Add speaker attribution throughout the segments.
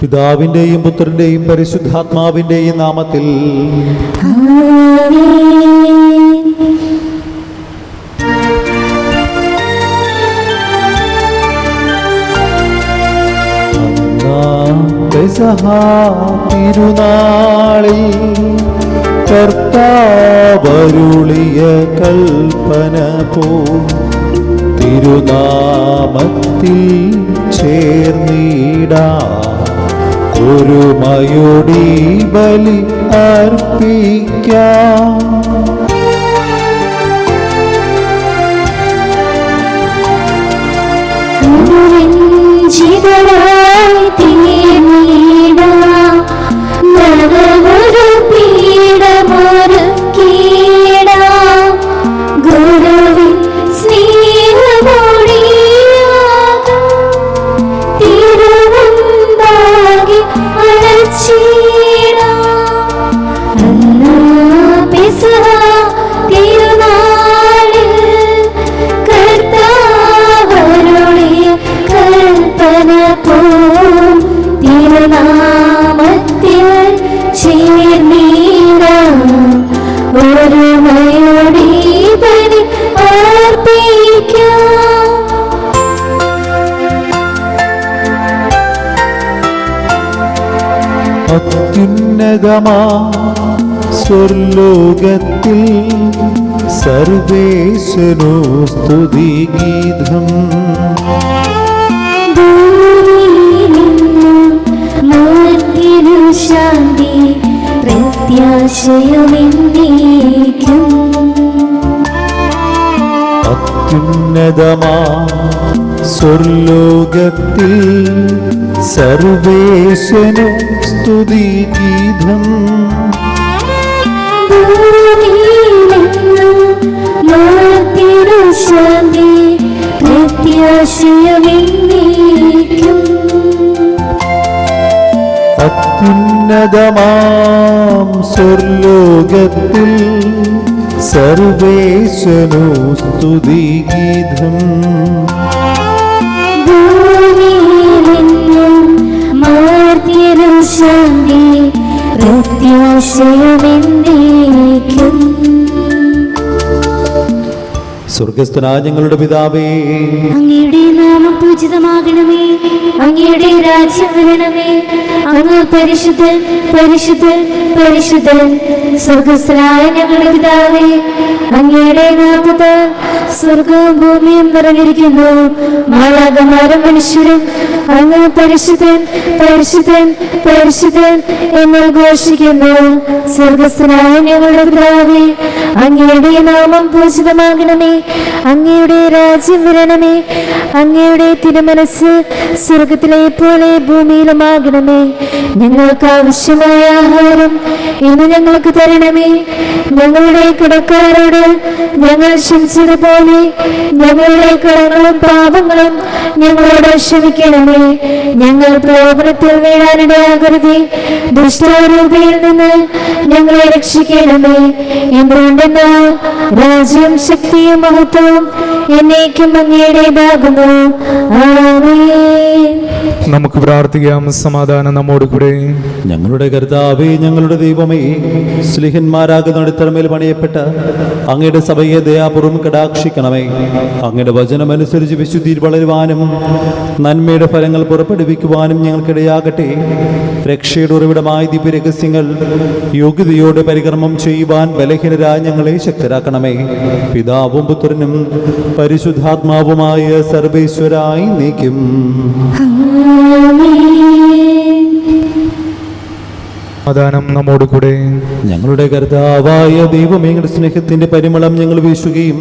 Speaker 1: പിതാവിന്റെയും പുത്രന്റെയും പരിശുദ്ധാത്മാവിന്റെയും നാമത്തിൽ. തിരുനാളിൽ കർത്താവരുളിയ കൽപ്പന പോ തിരുനാമത്തിൽ ചേർന്നിടാം ഒരുമയോടി ബലി അർപ്പിക്കാം. അത്യുന്നതമാ സ്വർലോകത്തിൽ സർവേശ്വരോ സ്തുതിഗീതം.
Speaker 2: ശാന്തി പ്രത്യാശയുമെന്നേക്കും.
Speaker 1: അത്യുന്നതമാ സ്വർലോകത്തിൽ സർവേശ്വരോ സ്തുതിഗീതം.
Speaker 2: ശാന്തി പ്രത്യാശയുമെന്നേക്കും.
Speaker 1: അത്യുന്നതമാം സ്വർലോകത്തിൽ സർവേശ്വരോ സ്തുതിഗീതം.
Speaker 2: ശാന്തി പ്രത്യാശയുമെന്നേക്കും.
Speaker 1: സ്വർഗസ്ഥനായ ഞങ്ങളുടെ പിതാവേ,
Speaker 2: അങ്ങയുടെ നാമം പൂജിതമാകണമേ. അങ്ങയുടെ രാജ്യം വരണമേ. അങ്ങ് പരിശുദ്ധൻ പരിശുദ്ധൻ പരിശുദ്ധൻ. സ്വർഗസ്ഥനായ ഞങ്ങളുടെ പിതാവേ, അങ്ങയുടെ നാമത്താൽ സ്വർഗവും ഭൂമിയും നിറഞ്ഞിരിക്കുന്നു. മാലാഖമാരും മനുഷ്യരും അങ്ങ് പരിശുദ്ധൻ പരിശുദ്ധൻ പരിശുദ്ധൻ എന്ന് ഘോഷിക്കുന്നു. സ്വർഗസ്ഥനായ ഞങ്ങളുടെ പിതാവേ, അങ്ങയുടെ നാമം പൂജിതമാകണമേ. അങ്ങയുടെ രാജ്യം വരണമേ. അങ്ങയുടെ തിരുമനസ് സ്വർഗത്തിലെ പോലെ ഭൂമിയിലുമാകണമേ. ഞങ്ങൾക്ക് ആവശ്യമായ ആഹാരം ഇന്ന് ഞങ്ങൾക്ക് തരണമേ. ഞങ്ങളുടെ കടക്കാരോട് ഞങ്ങൾ ക്ഷമിച്ചതുപോലെ ഞങ്ങളുടെ കടങ്ങളും പാപങ്ങളും ഞങ്ങളോട് ക്ഷമിക്കണമേ. ഞങ്ങൾ പ്രലോഭനത്തിൽ വീഴാനിടയാകരുതേ. ദുഷ്ടാരൂപിയിൽ നിന്ന് ഞങ്ങളെ രക്ഷിക്കണമേ. എന്തുകൊണ്ടെന്നാൽ രാജ്യവും ശക്തിയും മഹത്വവും എന്നേക്കും അങ്ങയുടേതാകുന്നു. ആമേൻ.
Speaker 3: നമുക്ക് പ്രാർത്ഥിക്കാം. സമാധാനം നമ്മോട് കൂടെ.
Speaker 1: ഞങ്ങളുടെ കർത്താവേ, ഞങ്ങളുടെ ദൈവമേ, സ്ലിഹന്മാരാകുന്ന അടിത്തറമേൽ പണിയപ്പെട്ട അങ്ങയുടെ സഭയെ ദയാപൂർവം കടാക്ഷിക്കണമേ. അങ്ങയുടെ വചനമനുസരിച്ച് വിശുദ്ധിയിൽ വളരുവാനും നന്മയുടെ ഫലങ്ങൾ പുറപ്പെടുവിക്കുവാനും ഞങ്ങൾക്കിടയാകട്ടെ. രക്ഷയുടെ ഉറവിടമായ ദിവ്യരഹസ്യങ്ങൾ യോഗ്യതയോടെ പരികർമ്മം ചെയ്യുവാൻ ബലഹീനരായ ഞങ്ങളെ ശക്തരാക്കണമേ. പിതാവും പുത്രനും പരിശുദ്ധാത്മാവുമായ സർവേശ്വരായി നീക്കും.
Speaker 3: സമാധാനം നമ്മോട് കൂടെ.
Speaker 1: ഞങ്ങളുടെ കർത്താവായ ദൈവമേ, അങ്ങയുടെ സ്നേഹത്തിന്റെ പരിമളം ഞങ്ങൾ വീശുകയും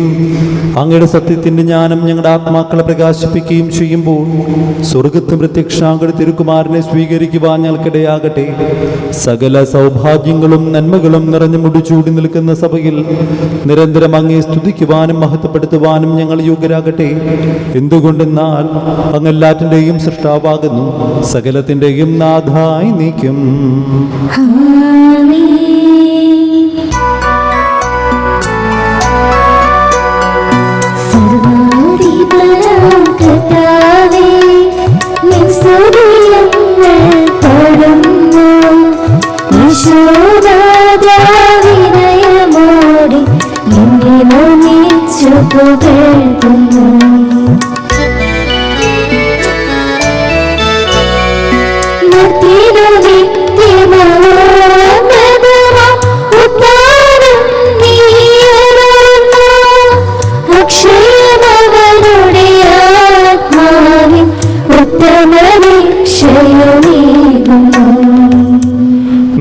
Speaker 1: അങ്ങയുടെ സത്യത്തിന്റെ ജ്ഞാനം ഞങ്ങളുടെ ആത്മാക്കളെ പ്രകാശിപ്പിക്കുകയും ചെയ്യുമ്പോൾ സ്വർഗത്തും പ്രത്യക്ഷാങ്കയുടെ തിരുക്കുമാരനെ സ്വീകരിക്കുവാൻ ഞങ്ങൾക്കിടയാകട്ടെ. സകല സൗഭാഗ്യങ്ങളും നന്മകളും നിറഞ്ഞു മുടിച്ചൂടി നിൽക്കുന്ന സഭയിൽ നിരന്തരം അങ്ങയെ സ്തുതിക്കുവാനും മഹത്വപ്പെടുത്തുവാനും ഞങ്ങൾ യോഗ്യരാകട്ടെ. എന്തുകൊണ്ടെന്നാൽ അങ്ങെല്ലാറ്റിൻ്റെയും സൃഷ്ടാവാകുന്നു, സകലത്തിൻ്റെയും നാഥായി നീക്കും.
Speaker 2: സർവാധിപനാം കർത്താവേ, നിൻ സ്തുതിയങ്ങൾ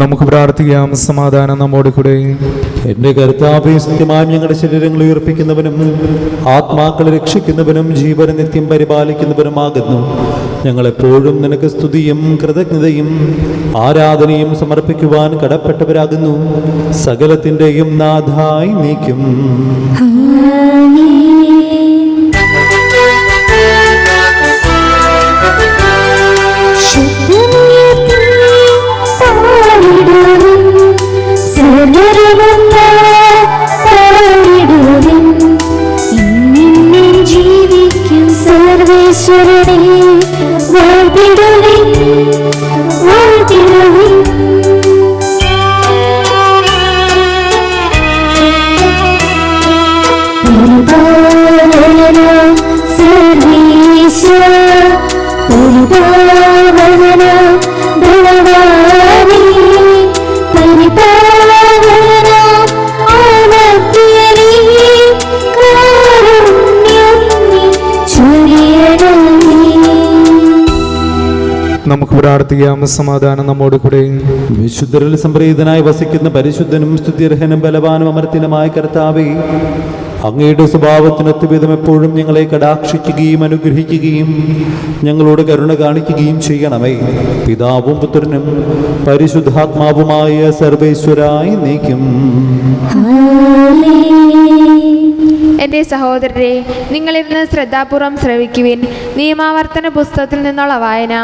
Speaker 3: നമുക്ക് പ്രാർത്ഥിക്കാം. സമാധാനം നമ്മോട് കൂടെ.
Speaker 1: എന്റെ കർത്താവേ, സത്യമായും ഞങ്ങളുടെ ശരീരങ്ങൾ ഉയർപ്പിക്കുന്നവനും ആത്മാക്കളെ രക്ഷിക്കുന്നവനും ജീവനെ നിത്യം പരിപാലിക്കുന്നവനുമാകുന്നു. ഞങ്ങളെപ്പോഴും നിനക്ക് സ്തുതിയും കൃതജ്ഞതയും ആരാധനയും സമർപ്പിക്കുവാൻ കടപ്പെട്ടവരാകുന്നു. സകലത്തിൻ്റെയും നാഥായി നീക്കും.
Speaker 2: ജീവിക്കും സർവേശ്വരനെ വാഴ്ത്തിടുവിൻ, വാഴ്ത്തിടുവിൻ. പരിപാലനം സർവേശ്വര, പരിപാലനം ബലവാനേ, പരിപാലനം ആനന്ദനേ, കാരുണ്യം നീ ചൊരിയണമേ.
Speaker 3: നമുക്ക് പ്രാർത്ഥിക്കാം. സമാധാനം നമ്മോട് കൂടെ.
Speaker 1: വിശുദ്ധരിൽ സംപ്രീതനായി വസിക്കുന്ന പരിശുദ്ധനും സ്തുത്യർഹനും ബലവാനും അമർത്തിനുമായ കർത്താവേ, അങ്ങയുടെ സ്വഭാവത്തിനൊത്ത വിധം എപ്പോഴും ഞങ്ങളെ കടാക്ഷിക്കുകയും അനുഗ്രഹിക്കുകയും ഞങ്ങളോട് കരുണ കാണിക്കുകയും ചെയ്യണമേ. പിതാവും പുത്രനും പരിശുദ്ധാത്മാവുമായ സർവേശ്വരായി നീക്കും.
Speaker 4: എൻ്റെ സഹോദരരെ, നിങ്ങളിരുന്ന് ശ്രദ്ധാപൂർവം ശ്രവിക്കുവിൻ. നിയമാവർത്തന പുസ്തകത്തിൽ നിന്നുള്ള വായന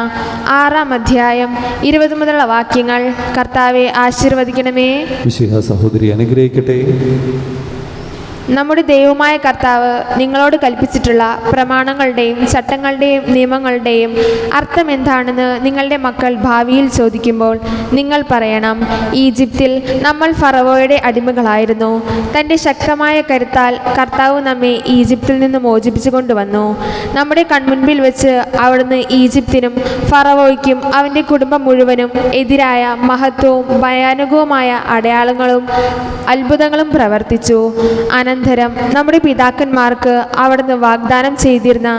Speaker 4: 6-ാം അധ്യായം 20 മുതലുള്ള വാക്യങ്ങൾ. കർത്താവെ ആശീർവദിക്കണമേ.
Speaker 1: വിശുദ്ധ സഹോദരി അനുഗ്രഹിക്കട്ടെ.
Speaker 4: നമ്മുടെ ദൈവമായ കർത്താവ് നിങ്ങളോട് കൽപ്പിച്ചിട്ടുള്ള പ്രമാണങ്ങളുടെയും ചട്ടങ്ങളുടെയും നിയമങ്ങളുടെയും അർത്ഥം എന്താണെന്ന് നിങ്ങളുടെ മക്കൾ ഭാവിയിൽ ചോദിക്കുമ്പോൾ നിങ്ങൾ പറയണം, ഈജിപ്തിൽ നമ്മൾ ഫറവോയുടെ അടിമകളായിരുന്നു. തൻ്റെ ശക്തമായ കരുത്താൽ കർത്താവ് നമ്മെ ഈജിപ്തിൽ നിന്ന് മോചിപ്പിച്ചു കൊണ്ടുവന്നു. നമ്മുടെ കൺമുൻപിൽ വെച്ച് അവിടുന്ന് ഈജിപ്തിനും ഫറവോയ്ക്കും അവൻ്റെ കുടുംബം മുഴുവനും എതിരായ മഹത്വവും ഭയാനകവുമായ അടയാളങ്ങളും അത്ഭുതങ്ങളും പ്രവർത്തിച്ചു. അനന്തരം നമ്മുടെ പിതാക്കന്മാർക്ക് അവിടുന്ന് വാഗ്ദാനം ചെയ്തിരുന്ന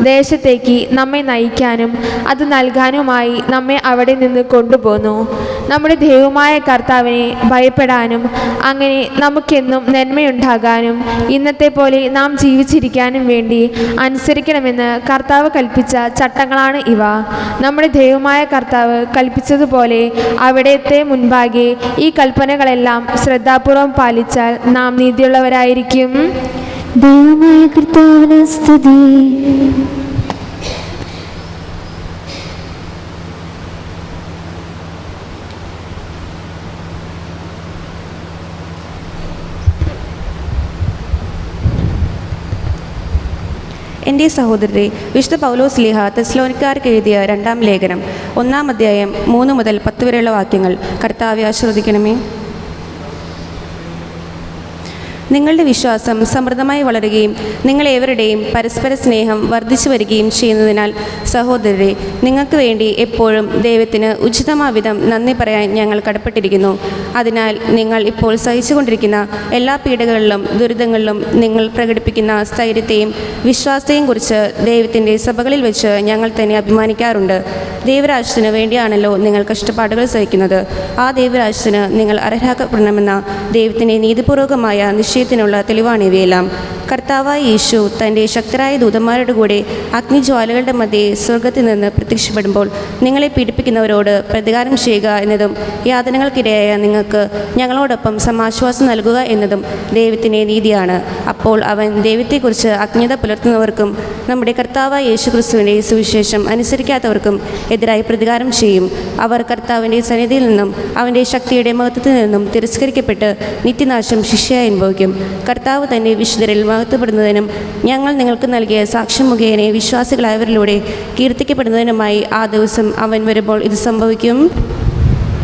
Speaker 4: ദേശത്തേക്ക് നമ്മെ നയിക്കാനും അത് നൽകാനുമായി നമ്മെ അവിടെ നിന്ന് കൊണ്ടുപോന്നു. നമ്മുടെ ദൈവമായ കർത്താവിനെ ഭയപ്പെടാനും അങ്ങനെ നമുക്കെന്നും നന്മയുണ്ടാകാനും ഇന്നത്തെ പോലെ നാം ജീവിച്ചിരിക്കാനും വേണ്ടി അനുസരിക്കണമെന്ന് കർത്താവ് കൽപ്പിച്ച ചട്ടങ്ങളാണ് ഇവ. നമ്മുടെ ദൈവമായ കർത്താവ് കൽപ്പിച്ചതുപോലെ അവിടത്തെ മുൻപാകെ ഈ കൽപ്പനകളെല്ലാം ശ്രദ്ധാപൂർവം പാലിച്ചാൽ നാം നീതിയുള്ളവരായിരിക്കും.
Speaker 2: ദൈവമായ കർത്താവിന് സ്തുതി.
Speaker 5: എൻ്റെ സഹോദരരെ, വിശുദ്ധ പൗലോസ് ലീഹ തെസ്സലോനിക്കാർക്ക് എഴുതിയ 2-ാം ലേഖനം 1-ാം അധ്യായം 3 മുതൽ 10 വരെയുള്ള വാക്യങ്ങൾ. കർത്താവെ ആശീർവദിക്കണമേ. നിങ്ങളുടെ വിശ്വാസം സമൃദ്ധമായി വളരുകയും നിങ്ങളേവരുടെയും പരസ്പര സ്നേഹം വർദ്ധിച്ചു വരികയും ചെയ്യുന്നതിനാൽ സഹോദരരെ, നിങ്ങൾക്ക് വേണ്ടി എപ്പോഴും ദൈവത്തിന് ഉചിതമാവിധം നന്ദി പറയാൻ ഞങ്ങൾ കടപ്പെട്ടിരിക്കുന്നു. അതിനാൽ നിങ്ങൾ ഇപ്പോൾ സഹിച്ചുകൊണ്ടിരിക്കുന്ന എല്ലാ പീഡകളിലും ദുരിതങ്ങളിലും നിങ്ങൾ പ്രകടിപ്പിക്കുന്ന സ്ഥൈര്യത്തെയും വിശ്വാസത്തെയും കുറിച്ച് ദൈവത്തിൻ്റെ സഭകളിൽ വെച്ച് ഞങ്ങൾ തന്നെ അഭിമാനിക്കാറുണ്ട്. ദൈവരാജ്യത്തിന് വേണ്ടിയാണല്ലോ നിങ്ങൾ കഷ്ടപ്പാടുകൾ സഹിക്കുന്നത്. ആ ദൈവരാജ്യത്തിന് നിങ്ങൾ അർഹരാക്കപ്പെടണമെന്ന ദൈവത്തിൻ്റെ നീതിപൂർവകമായ നിശ്ചയത്തിനുള്ള തെളിവാണിവയെല്ലാം. കർത്താവായ യേശു തൻ്റെ ശക്തരായ ദൂതന്മാരുടെ കൂടെ അഗ്നിജ്വാലകളുടെ മധ്യേ സ്വർഗത്തിൽ നിന്ന് പ്രത്യക്ഷപ്പെടുമ്പോൾ നിങ്ങളെ പീഡിപ്പിക്കുന്നവരോട് പ്രതികാരം ചെയ്യുക എന്നതും യാതനകൾക്കിടയായ നിങ്ങൾക്ക് ഞങ്ങളോടൊപ്പം സമാശ്വാസം നൽകുക എന്നതും ദൈവത്തിൻ്റെ നീതിയാണ്. അപ്പോൾ അവൻ ദൈവത്തെക്കുറിച്ച് അജ്ഞത പുലർത്തുന്നവർക്കും നമ്മുടെ കർത്താവായ യേശു ക്രിസ്തുവിൻ്റെ സുവിശേഷം അനുസരിക്കാത്തവർക്കും എതിരായി പ്രതികാരം ചെയ്യും. അവർ കർത്താവിൻ്റെ സന്നിധിയിൽ നിന്നും അവൻ്റെ ശക്തിയുടെ മഹത്വത്തിൽ നിന്നും തിരസ്കരിക്കപ്പെട്ട് നിത്യനാശം ശിക്ഷയായി അനുഭവിക്കും. കർത്താവ് തന്നെ വിശുദ്ധരിൽ മഹത്വപ്പെടുന്നതിനും ഞങ്ങൾ നിങ്ങൾക്ക് നൽകിയ സാക്ഷ്യം മുഖേന വിശ്വാസികളായവരിലൂടെ കീർത്തിക്കപ്പെടുന്നതിനുമായി ആ ദിവസം അവൻ വരുമ്പോൾ ഇത് സംഭവിക്കും.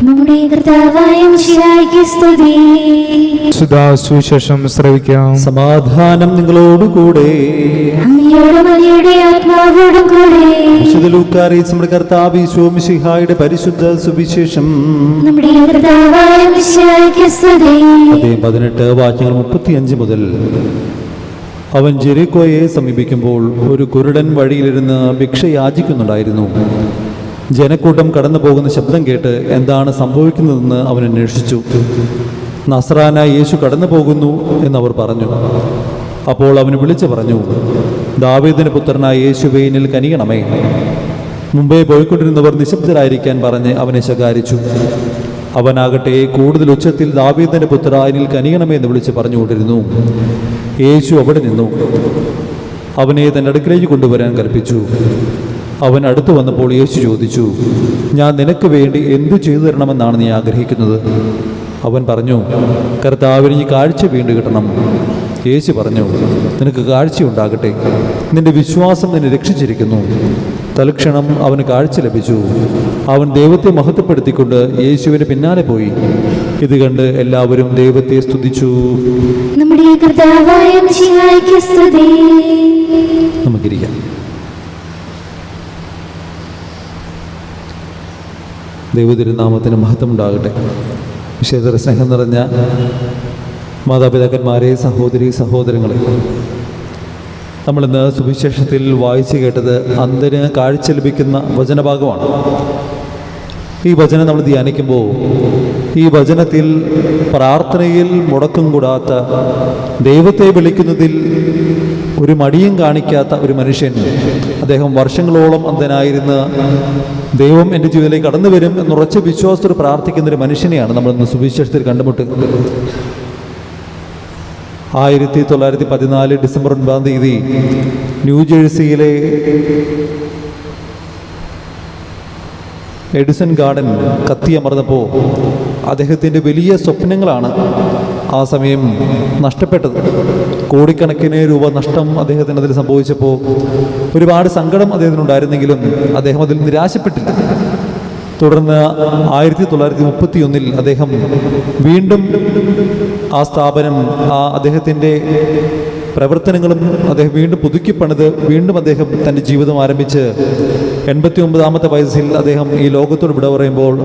Speaker 2: നമ്മുടെ കർത്താവായ മിശിഹായ്ക്ക് സ്തുതി.
Speaker 3: സുവിശേഷം ശ്രവിക്കാം.
Speaker 1: സമാധാനം നിങ്ങളോടുകൂടെ.
Speaker 2: അങ്ങയോടും അങ്ങയുടെ ആത്മാവോടും കൂടെ.
Speaker 1: വിശുദ്ധ ലൂക്കാറിയിച്ച നമ്മുടെ കർത്താവ് യേശു മിശിഹായുടെ പരിശുദ്ധ സുവിശേഷം.
Speaker 2: നമ്മുടെ കർത്താവായ മിശിഹായ്ക്ക് സ്തുതി.
Speaker 1: 18 വാക്യങ്ങൾ 35 മുതൽ. അവൻ ജെറിക്കോയെ സമീപിക്കുമ്പോൾ ഒരു കുരുടൻ വഴിയിലിരുന്ന് ഭിക്ഷ യാചിക്കുന്നുണ്ടായിരുന്നു. ജനക്കൂട്ടം കടന്നു പോകുന്ന ശബ്ദം കേട്ട് എന്താണ് സംഭവിക്കുന്നതെന്ന് അവൻ അന്വേഷിച്ചു. നസ്രാനായ യേശു കടന്നു പോകുന്നു എന്നവർ പറഞ്ഞു. അപ്പോൾ അവൻ വിളിച്ചു പറഞ്ഞു, ദാവീദിന്റെ പുത്രനായ യേശുവേ, എന്നിൽ കനിയണമേ. മുമ്പേ പോയിക്കൊണ്ടിരുന്നവർ നിശബ്ദരായിരിക്കാൻ പറഞ്ഞ് അവനെ ശകാരിച്ചു. അവനാകട്ടെ കൂടുതൽ ഉച്ചത്തിൽ ദാവീദിന്റെ പുത്രാ, എന്നിൽ കനിയണമേ എന്ന് വിളിച്ച് പറഞ്ഞുകൊണ്ടിരുന്നു. യേശു അവിടെ നിന്നു അവനെ തൻ്റെ അടുക്കലേക്ക് കൊണ്ടുവരാൻ കൽപ്പിച്ചു. അവൻ അടുത്തു വന്നപ്പോൾ യേശു ചോദിച്ചു, ഞാൻ നിനക്ക് വേണ്ടി എന്തു ചെയ്തു തരണമെന്നാണ് നീ ആഗ്രഹിക്കുന്നത്? അവൻ പറഞ്ഞു, കർത്താവിന് ഈ കാഴ്ച വീണ്ടും കിട്ടണം. യേശു പറഞ്ഞു, നിനക്ക് കാഴ്ചയുണ്ടാകട്ടെ, നിന്റെ വിശ്വാസം നിന്നെ രക്ഷിച്ചിരിക്കുന്നു. തൽക്ഷണം അവന് കാഴ്ച ലഭിച്ചു. അവൻ ദൈവത്തെ മഹത്വപ്പെടുത്തിക്കൊണ്ട് യേശുവിന് പിന്നാലെ പോയി. ഇത് കണ്ട് എല്ലാവരും ദൈവത്തെ സ്തുതിച്ചു.
Speaker 2: നമ്മുടെ കർത്താവായ മിശിഹായ്ക്ക് സ്തുതി.
Speaker 1: നമുക്കിരിക്കാം. ദൈവതിരുനാമത്തിന് മഹത്വം ഉണ്ടാകട്ടെ. വിശേഷ സ്നേഹം നിറഞ്ഞ മാതാപിതാക്കന്മാരെ, സഹോദരി സഹോദരങ്ങളെ, നമ്മളിന്ന് സുവിശേഷത്തിൽ വായിച്ചു കേട്ടത് അന്ധന് കാഴ്ച ലഭിക്കുന്ന വചനഭാഗമാണ്. ഈ വചനം നമ്മൾ ധ്യാനിക്കുമ്പോൾ ഈ വചനത്തിൽ പ്രാർത്ഥനയിൽ മുടക്കം കൂടാത്ത, ദൈവത്തെ വിളിക്കുന്നതിൽ ഒരു മടിയും കാണിക്കാത്ത ഒരു മനുഷ്യൻ, അദ്ദേഹം വർഷങ്ങളോളം അന്ധനായിരുന്ന ദൈവം എൻ്റെ ജീവിതത്തിലേക്ക് കടന്നു വരും എന്നുറച്ച വിശ്വാസത്തോട് പ്രാർത്ഥിക്കുന്നൊരു മനുഷ്യനെയാണ് നമ്മളിന്ന് സുവിശേഷത്തിൽ കണ്ടുമുട്ടുന്നത്. 1914 ഡിസംബർ 9 തീയതി ന്യൂജേഴ്സിയിലെ എഡിസൺ ഗാർഡൻ കത്തിയമർന്നപ്പോൾ അദ്ദേഹത്തിൻ്റെ വലിയ സ്വപ്നങ്ങളാണ് ആ സമയം നഷ്ടപ്പെട്ടത്. കോടിക്കണക്കിന് രൂപ നഷ്ടം അദ്ദേഹത്തിന് അതിൽ സംഭവിച്ചപ്പോൾ ഒരുപാട് സങ്കടം അദ്ദേഹത്തിനുണ്ടായിരുന്നെങ്കിലും അദ്ദേഹം അതിൽ നിരാശപ്പെട്ടില്ല. തുടർന്ന് 1931 അദ്ദേഹം വീണ്ടും ആ സ്ഥാപനം, അദ്ദേഹത്തിൻ്റെ പ്രവർത്തനങ്ങളും അദ്ദേഹം വീണ്ടും പുതുക്കിപ്പണിത് വീണ്ടും അദ്ദേഹം തൻ്റെ ജീവിതം ആരംഭിച്ച് 89ാമത്തെ വയസ്സിൽ അദ്ദേഹം ഈ ലോകത്തോട് വിട പറയുമ്പോൾ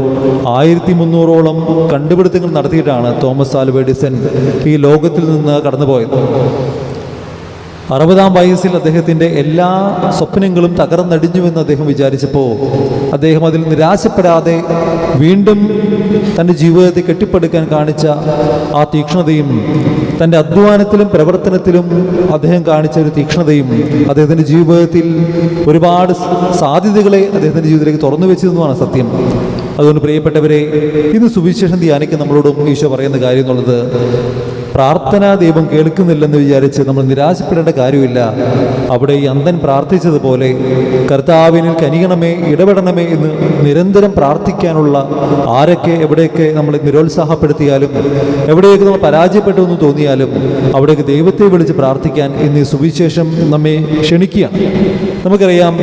Speaker 1: 1300ഓളം കണ്ടുപിടുത്തങ്ങൾ നടത്തിയിട്ടാണ് തോമസ് ആൽവ എഡിസൺ ഈ ലോകത്തിൽ നിന്ന് കടന്നുപോയത്. 60ാം വയസ്സിൽ അദ്ദേഹത്തിൻ്റെ എല്ലാ സ്വപ്നങ്ങളും തകർന്നടിഞ്ഞുവെന്ന് അദ്ദേഹം വിചാരിച്ചപ്പോൾ അദ്ദേഹം അതിൽ നിരാശപ്പെടാതെ വീണ്ടും തൻ്റെ ജീവിതത്തെ കെട്ടിപ്പടുക്കാൻ കാണിച്ച ആ തീക്ഷ്ണതയും, തൻ്റെ അധ്വാനത്തിലും പ്രവർത്തനത്തിലും അദ്ദേഹം കാണിച്ച ഒരു തീക്ഷ്ണതയും അദ്ദേഹത്തിൻ്റെ ജീവിതത്തിൽ ഒരുപാട് സാധ്യതകളെ അദ്ദേഹത്തിൻ്റെ ജീവിതത്തിലേക്ക് തുറന്നു വെച്ചതെന്നുമാണ് സത്യം. അതുകൊണ്ട് പ്രിയപ്പെട്ടവരെ, ഇന്ന് സുവിശേഷം ധ്യാനിക്കാൻ നമ്മളോടും ഈശോ പറയുന്ന കാര്യം എന്നുള്ളത്, പ്രാർത്ഥനാ ദൈവം കേൾക്കുന്നില്ലെന്ന് വിചാരിച്ച് നമ്മൾ നിരാശപ്പെടേണ്ട കാര്യമില്ല. അവിടെ ഈ അന്ധൻ പ്രാർത്ഥിച്ചതുപോലെ കർത്താവിനിൽ കനിയണമേ, ഇടപെടണമേ എന്ന് നിരന്തരം പ്രാർത്ഥിക്കാനുള്ള, ആരൊക്കെ എവിടെയൊക്കെ നമ്മൾ നിരുത്സാഹപ്പെടുത്തിയാലും, എവിടെയൊക്കെ നമ്മൾ പരാജയപ്പെട്ടു എന്ന് തോന്നിയാലും അവിടേക്ക് ദൈവത്തെ വിളിച്ച് പ്രാർത്ഥിക്കാൻ ഇന്ന് ഈ സുവിശേഷം നമ്മെ ക്ഷണിക്കുകയാണ്. നമുക്കറിയാം,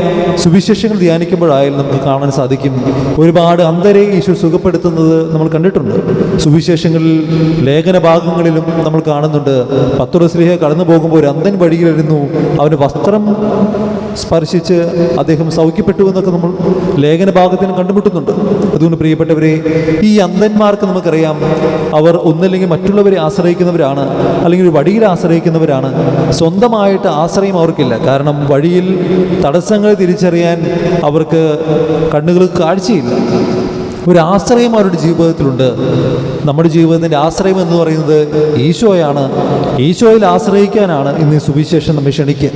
Speaker 1: സുവിശേഷങ്ങൾ ധ്യാനിക്കുമ്പോഴായാലും നമുക്ക് കാണാൻ സാധിക്കും, ഒരുപാട് അന്ധരെ ഈശോ സുഖപ്പെടുത്തുന്നത് നമ്മൾ കണ്ടിട്ടുണ്ട്. സുവിശേഷങ്ങളിൽ ലേഖന ഭാഗങ്ങളിലും നമ്മൾ കാണുന്നുണ്ട്. പത്രോസ്ലീഹ കടന്നു പോകുമ്പോൾ ഒരു അന്ധൻ വഴിയിലിരുന്നു, അവന് വസ്ത്രം സ്പർശിച്ച് അദ്ദേഹം സൗഖ്യപ്പെട്ടു എന്നൊക്കെ നമ്മൾ ലേഖന ഭാഗത്തിന് കണ്ടുമുട്ടുന്നുണ്ട്. അതുകൊണ്ട് പ്രിയപ്പെട്ടവരെ, ഈ അന്ധന്മാർക്ക് നമുക്കറിയാം, അവർ ഒന്നല്ലെങ്കിൽ മറ്റുള്ളവരെ ആശ്രയിക്കുന്നവരാണ്, അല്ലെങ്കിൽ ഒരു വഴിയിൽ ആശ്രയിക്കുന്നവരാണ്. സ്വന്തമായിട്ട് ആശ്രയം അവർക്കില്ല. കാരണം വഴിയിൽ തടസ്സങ്ങൾ തിരിച്ചറിയാൻ അവർക്ക് കണ്ണുകൾക്ക് കാഴ്ചയില്ല. ഒരു ആശ്രയം അവരുടെ ജീവിതത്തിലുണ്ട്. നമ്മുടെ ജീവിതത്തിൻ്റെ ആശ്രയം എന്ന് പറയുന്നത് ഈശോയാണ്. ഈശോയിൽ ആശ്രയിക്കാനാണ് ഇന്ന് സുവിശേഷം നമ്മെ ക്ഷണിക്കുക.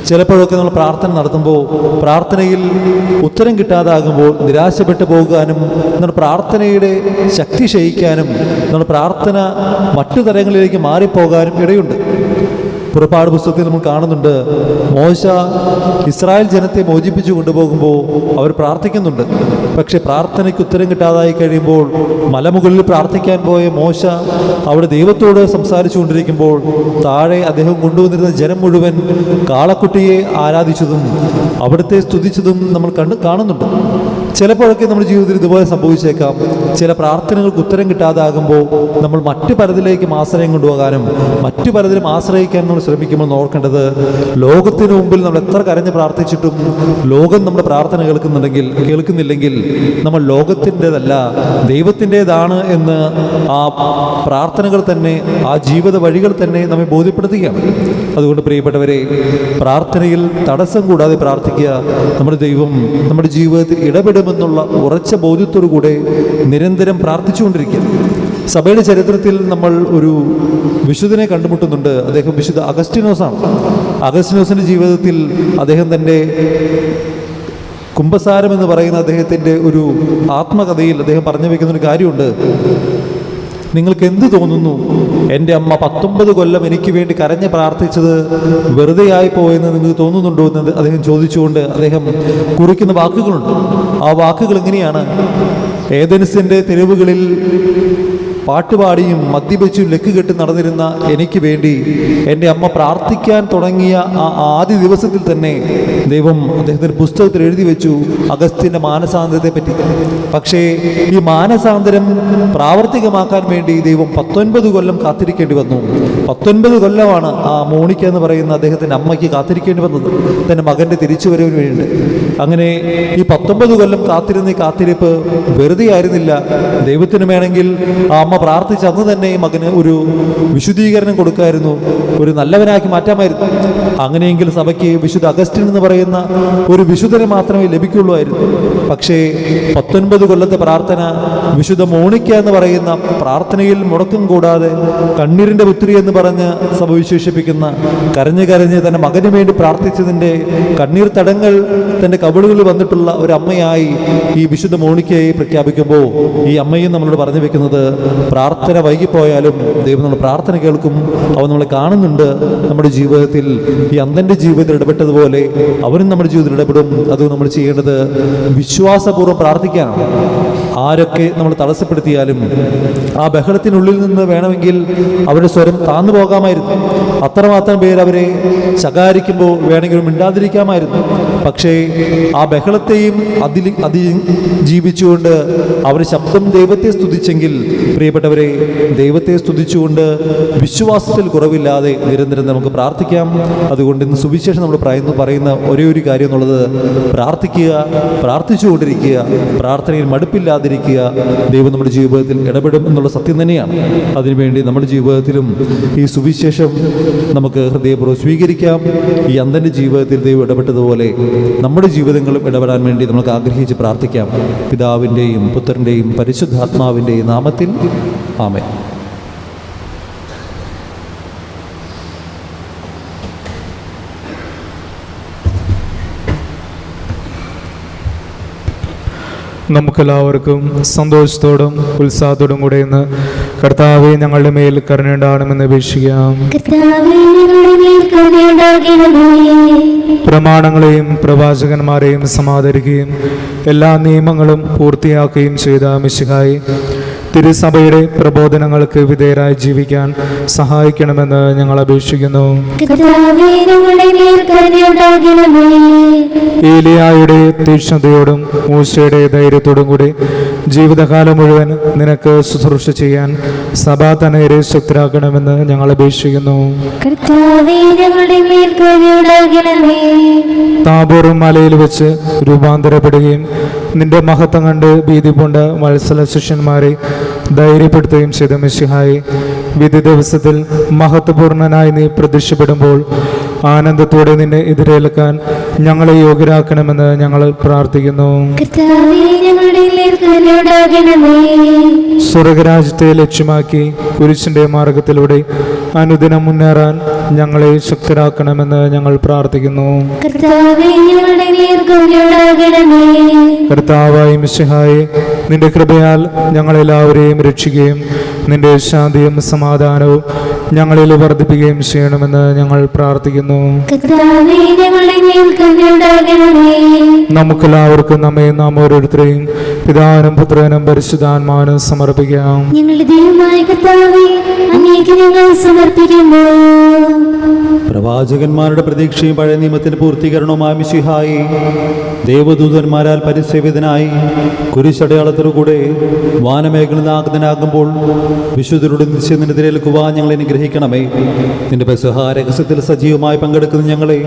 Speaker 1: ചിലപ്പോഴൊക്കെ നമ്മൾ പ്രാർത്ഥന നടത്തുമ്പോൾ പ്രാർത്ഥനയിൽ ഉത്തരം കിട്ടാതാകുമ്പോൾ നിരാശപ്പെട്ടു പോകാനും, നമ്മുടെ പ്രാർത്ഥനയുടെ ശക്തി ക്ഷയിക്കാനും, നമ്മുടെ പ്രാർത്ഥന മറ്റു തരങ്ങളിലേക്ക് മാറിപ്പോകാനും ഇടയുണ്ട്. പുറപ്പാട് പുസ്തകത്തിൽ നമ്മൾ കാണുന്നുണ്ട്, മോശ ഇസ്രായേൽ ജനത്തെ മോചിപ്പിച്ചു കൊണ്ടുപോകുമ്പോൾ അവർ പ്രാർത്ഥിക്കുന്നുണ്ട്. പക്ഷെ പ്രാർത്ഥനയ്ക്ക് ഉത്തരം കിട്ടാതായി കഴിയുമ്പോൾ മലമുകളിൽ പ്രാർത്ഥിക്കാൻ പോയ മോശ അവിടെ ദൈവത്തോട് സംസാരിച്ചു കൊണ്ടിരിക്കുമ്പോൾ താഴെ അദ്ദേഹം കൊണ്ടുവന്നിരുന്ന ജനം മുഴുവൻ കാളക്കുട്ടിയെ ആരാധിച്ചതും അവിടുത്തെ സ്തുതിച്ചതും നമ്മൾ കാണുന്നുണ്ട്. ചിലപ്പോഴൊക്കെ നമ്മുടെ ജീവിതത്തിൽ ഇതുപോലെ സംഭവിച്ചേക്കാം. ചില പ്രാർത്ഥനകൾക്ക് ഉത്തരം കിട്ടാതാകുമ്പോൾ നമ്മൾ മറ്റു പലതിലേക്കും ആശ്രയം കൊണ്ടുപോകാനും മറ്റു പലതിലും ആശ്രയിക്കാൻ നമ്മൾ ശ്രമിക്കുമ്പോൾ ഓർക്കേണ്ടത്, ലോകത്തിന് മുമ്പിൽ നമ്മൾ എത്ര കരഞ്ഞ് പ്രാർത്ഥിച്ചിട്ടും ലോകം നമ്മുടെ പ്രാർത്ഥന കേൾക്കുന്നില്ലെങ്കിൽ നമ്മൾ ലോകത്തിൻ്റെതല്ല, ദൈവത്തിൻ്റെതാണ് എന്ന് ആ പ്രാർത്ഥനകൾ തന്നെ, ആ ജീവിത വഴികൾ തന്നെ നമ്മെ ബോധ്യപ്പെടുത്തുകയാണ്. അതുകൊണ്ട് പ്രിയപ്പെട്ടവരെ, പ്രാർത്ഥനയിൽ തടസ്സം കൂടാതെ പ്രാർത്ഥിക്കുക. പ്രാർത്ഥിക്കുക. നമ്മുടെ ദൈവം നമ്മുടെ ജീവിതത്തിൽ ഇടപെടുമെന്നുള്ള ഉറച്ച ബോധ്യത്തോടു കൂടെ നിരന്തരം പ്രാർത്ഥിച്ചുകൊണ്ടിരിക്കുക. സഭയുടെ ചരിത്രത്തിൽ നമ്മൾ ഒരു വിശുദ്ധനെ കണ്ടുമുട്ടുന്നുണ്ട്. അദ്ദേഹം വിശുദ്ധ അഗസ്റ്റിനോസാണ്. അഗസ്റ്റിനോസിൻ്റെ ജീവിതത്തിൽ അദ്ദേഹം തൻ്റെ കുംഭസാരം എന്ന് പറയുന്ന അദ്ദേഹത്തിൻ്റെ ഒരു ആത്മകഥയിൽ അദ്ദേഹം പറഞ്ഞു വയ്ക്കുന്നൊരു കാര്യമുണ്ട്. നിങ്ങൾക്ക് എന്ത് തോന്നുന്നു, എൻ്റെ അമ്മ 19 കൊല്ലം എനിക്ക് വേണ്ടി കരഞ്ഞ് പ്രാർത്ഥിച്ചത് വെറുതെ ആയിപ്പോയെന്ന് നിങ്ങൾക്ക് തോന്നുന്നുണ്ടോ എന്ന് അദ്ദേഹം ചോദിച്ചുകൊണ്ട് അദ്ദേഹം കുറിക്കുന്ന വാക്കുകളുണ്ട്. ആ വാക്കുകൾ എങ്ങനെയാണ്? ഏഥൻസിൻ്റെ തെരുവുകളിൽ പാട്ടുപാടിയും മദ്യപിച്ചും ലക്ക് കെട്ടി നടന്നിരുന്ന എനിക്ക് വേണ്ടി എൻ്റെ അമ്മ പ്രാർത്ഥിക്കാൻ തുടങ്ങിയ ആ ആദ്യ ദിവസത്തിൽ തന്നെ ദൈവം അദ്ദേഹത്തിൻ്റെ പുസ്തകത്തിൽ എഴുതി വെച്ചു അഗസ്റ്റിൻ്റെ മാനസാന്തരത്തെ പറ്റി. പക്ഷേ ഈ മാനസാന്തരം പ്രാവർത്തികമാക്കാൻ വേണ്ടി ദൈവം 19 കൊല്ലം കാത്തിരിക്കേണ്ടി വന്നു. 19 കൊല്ലമാണ് ആ മോണിക്ക എന്ന് പറയുന്ന അദ്ദേഹത്തിൻ്റെ അമ്മയ്ക്ക് കാത്തിരിക്കേണ്ടി വന്നത്, തൻ്റെ മകൻ്റെ തിരിച്ചുവരവിന് വേണ്ടി. അങ്ങനെ ഈ 19 കൊല്ലം കാത്തിരുന്ന ഈ കാത്തിരിപ്പ് വെറുതെ ആയിരുന്നില്ല. ദൈവത്തിന് വേണമെങ്കിൽ ആ അമ്മ പ്രാർത്ഥിച്ച് അന്ന് തന്നെ ഈ മകന് ഒരു വിശുദ്ധീകരണം കൊടുക്കായിരുന്നു, ഒരു നല്ലവനാക്കി മാറ്റാമായിരുന്നു. അങ്ങനെയെങ്കിൽ സഭയ്ക്ക് വിശുദ്ധ അഗസ്റ്റിൻ എന്ന് പറയുന്ന ഒരു വിശുദ്ധനെ മാത്രമേ ലഭിക്കുള്ളൂ. പക്ഷേ 19 കൊല്ലത്തെ പ്രാർത്ഥന വിശുദ്ധ മോണിക്ക എന്ന് പറയുന്ന പ്രാർത്ഥനയിൽ മുടക്കം കൂടാതെ കണ്ണീരിൻ്റെ പുത്രി എന്ന് പറഞ്ഞ് സഭ വിശേഷിപ്പിക്കുന്ന കരഞ്ഞ് കരഞ്ഞ് തൻ്റെ മകന് വേണ്ടി പ്രാർത്ഥിച്ചതിൻ്റെ കണ്ണീർ തടങ്ങൾ തൻ്റെ കവിളുകളിൽ വന്നിട്ടുള്ള ഒരു അമ്മയായി ഈ വിശുദ്ധ മോണിക്കയെ പ്രഖ്യാപിക്കുമ്പോൾ ഈ അമ്മയും നമ്മളോട് പറഞ്ഞു വെക്കുന്നത്, പ്രാർത്ഥന വൈകിപ്പോയാലും ദൈവം നമ്മുടെ പ്രാർത്ഥന കേൾക്കും. അവൻ നമ്മളെ കാണുന്നുണ്ട്. നമ്മുടെ ജീവിതത്തിൽ ഈ അന്തൻ്റെ ജീവിതത്തിൽ ഇടപെട്ടതുപോലെ അവനും നമ്മുടെ ജീവിതത്തിൽ ഇടപെടും. അത് നമ്മൾ ചെയ്യേണ്ടത് വിശ്വാസപൂർവ്വം പ്രാർത്ഥിക്കാനാണ്. ആരൊക്കെ നമ്മൾ തടസ്സപ്പെടുത്തിയാലും ആ ബഹളത്തിനുള്ളിൽ നിന്ന് വേണമെങ്കിൽ അവരുടെ സ്വരം താന്നു പോകാമായിരുന്നു. അത്രമാത്രം പേര് അവരെ ശകാരിക്കുമ്പോൾ വേണമെങ്കിൽ മിണ്ടാതിരിക്കാമായിരുന്നു. പക്ഷേ ആ ബഹളത്തെയും അതിജീവിച്ചുകൊണ്ട് അവർ ശബ്ദം ദൈവത്തെ സ്തുതിച്ചെങ്കിൽ, പ്രിയപ്പെട്ടവരെ, ദൈവത്തെ സ്തുതിച്ചുകൊണ്ട് വിശ്വാസത്തിൽ കുറവില്ലാതെ നിരന്തരം നമുക്ക് പ്രാർത്ഥിക്കാം. അതുകൊണ്ട് ഇന്ന് സുവിശേഷം നമ്മൾ പറയുന്ന ഒരേ ഒരു കാര്യം എന്നുള്ളത് പ്രാർത്ഥിക്കുക, പ്രാർത്ഥിച്ചുകൊണ്ടിരിക്കുക, പ്രാർത്ഥനയിൽ മടുപ്പില്ലാതിരിക്കുക. ദൈവം നമ്മുടെ ജീവിതത്തിൽ ഇടപെടും എന്നുള്ള സത്യം തന്നെയാണ്. അതിനുവേണ്ടി നമ്മുടെ ജീവിതത്തിലും ഈ സുവിശേഷം നമുക്ക് ഹൃദയപൂർവ്വം സ്വീകരിക്കാം. ഈ അന്തൻ്റെ ജീവിതത്തിൽ ദൈവം ഇടപെട്ടതുപോലെ നമ്മുടെ ജീവിതങ്ങളും ഇടപെടാൻ വേണ്ടി നമുക്ക് ആഗ്രഹിച്ച് പ്രാർത്ഥിക്കാം. പിതാവിൻ്റെയും പുത്രൻ്റെയും പരിശുദ്ധാത്മാവിൻ്റെയും നാമത്തിൽ ആമേൻ.
Speaker 3: നമുക്കെല്ലാവർക്കും സന്തോഷത്തോടും ഉത്സാഹത്തോടും കൂടെ ഇന്ന് കർത്താവെ ഞങ്ങളുടെ മേൽ കരുണയുണ്ടാകണമെന്ന് അപേക്ഷിക്കാം. പ്രമാണങ്ങളെയും പ്രവാചകന്മാരെയും സമാദരിക്കുകയും എല്ലാ നിയമങ്ങളും പൂർത്തിയാക്കുകയും ചെയ്ത മിശിഹായി തിരുസഭയുടെ പ്രബോധനങ്ങൾക്ക് വിധേയരായി ജീവിക്കാൻ സഹായിക്കണമെന്ന് ഞങ്ങൾ അപേക്ഷിക്കുന്നു. ഏലിയായുടെ തീക്ഷ്ണതയോടും മൂശയുടെ ധൈര്യത്തോടും കൂടി ജീവിതകാലം മുഴുവൻ നിനക്ക് ശുശ്രൂഷ ചെയ്യാൻ സഭാതനയരെ ശക്തരാക്കണമെന്ന് ഞങ്ങൾ അപേക്ഷിക്കുന്നു. താബോർ മലയിൽ വെച്ച് രൂപാന്തരപ്പെടുകയും നിന്റെ മഹത്വം കണ്ട് ഭീതി പൂണ്ട വത്സല ശിഷ്യന്മാരെ ധൈര്യപ്പെടുത്തുകയും ചെയ്ത മിശിഹായി, വിധി ദിവസത്തിൽ മഹത്വപൂർണനായി നീ പ്രത്യക്ഷപ്പെടുമ്പോൾ ആനന്ദത്തോടെ നിന്നെ എതിരേൽക്കാൻ ഞങ്ങളെ യോഗ്യരാക്കണമെന്ന് ഞങ്ങൾ പ്രാർത്ഥിക്കുന്നു. സ്വർഗരാജ്യത്തെ ലക്ഷ്യമാക്കി കുരിശിന്റെ മാർഗത്തിലൂടെ അനുദിനം മുന്നേറാൻ ഞങ്ങളെ ശക്തരാക്കണമെന്ന് ഞങ്ങൾ പ്രാർത്ഥിക്കുന്നു. കർത്താവായ മിശിഹായെ, നിന്റെ കൃപയാൽ ഞങ്ങളെല്ലാവരെയും രക്ഷിക്കുകയും നിന്റെ ശാന്തിയും സമാധാനവും ഞങ്ങളിൽ വർദ്ധിപ്പിക്കുകയും ചെയ്യണമെന്ന് ഞങ്ങൾ പ്രാർത്ഥിക്കുന്നു. നമുക്കെല്ലാവർക്കും നമ്മെ നാം ഓരോരുത്തരെയും പിതാവിനും പുത്രനും പരിശുദ്ധാത്മാവിനും സമർപ്പിക്കാം.
Speaker 2: ഞങ്ങളുടെ ദൈവമായ കർത്താവേ, അങ്ങേക്ക് ഞങ്ങൾ സമർപ്പിക്കുന്നു.
Speaker 1: പ്രവാചകന്മാരുടെ പ്രതീക്ഷയും പഴയ നിയമത്തിന്റെ പൂർത്തീകരണവുമായ മിശിഹായി, ദേവദൂതന്മാരാൽ പരിസേവിതനായി കുരിശടയാളത്തോടുകൂടെ വാനമേഖലനാകുമ്പോൾ വിശുദ്ധരുടെ നിശ്ചയത്തിനെതിരേൽക്കുവാൻ ഞങ്ങളെ അനുഗ്രഹിക്കണമേ. നിന്റെ പെസഹാ രഹസ്യത്തിൽ സജീവമായി പങ്കെടുക്കുന്ന ഞങ്ങളെ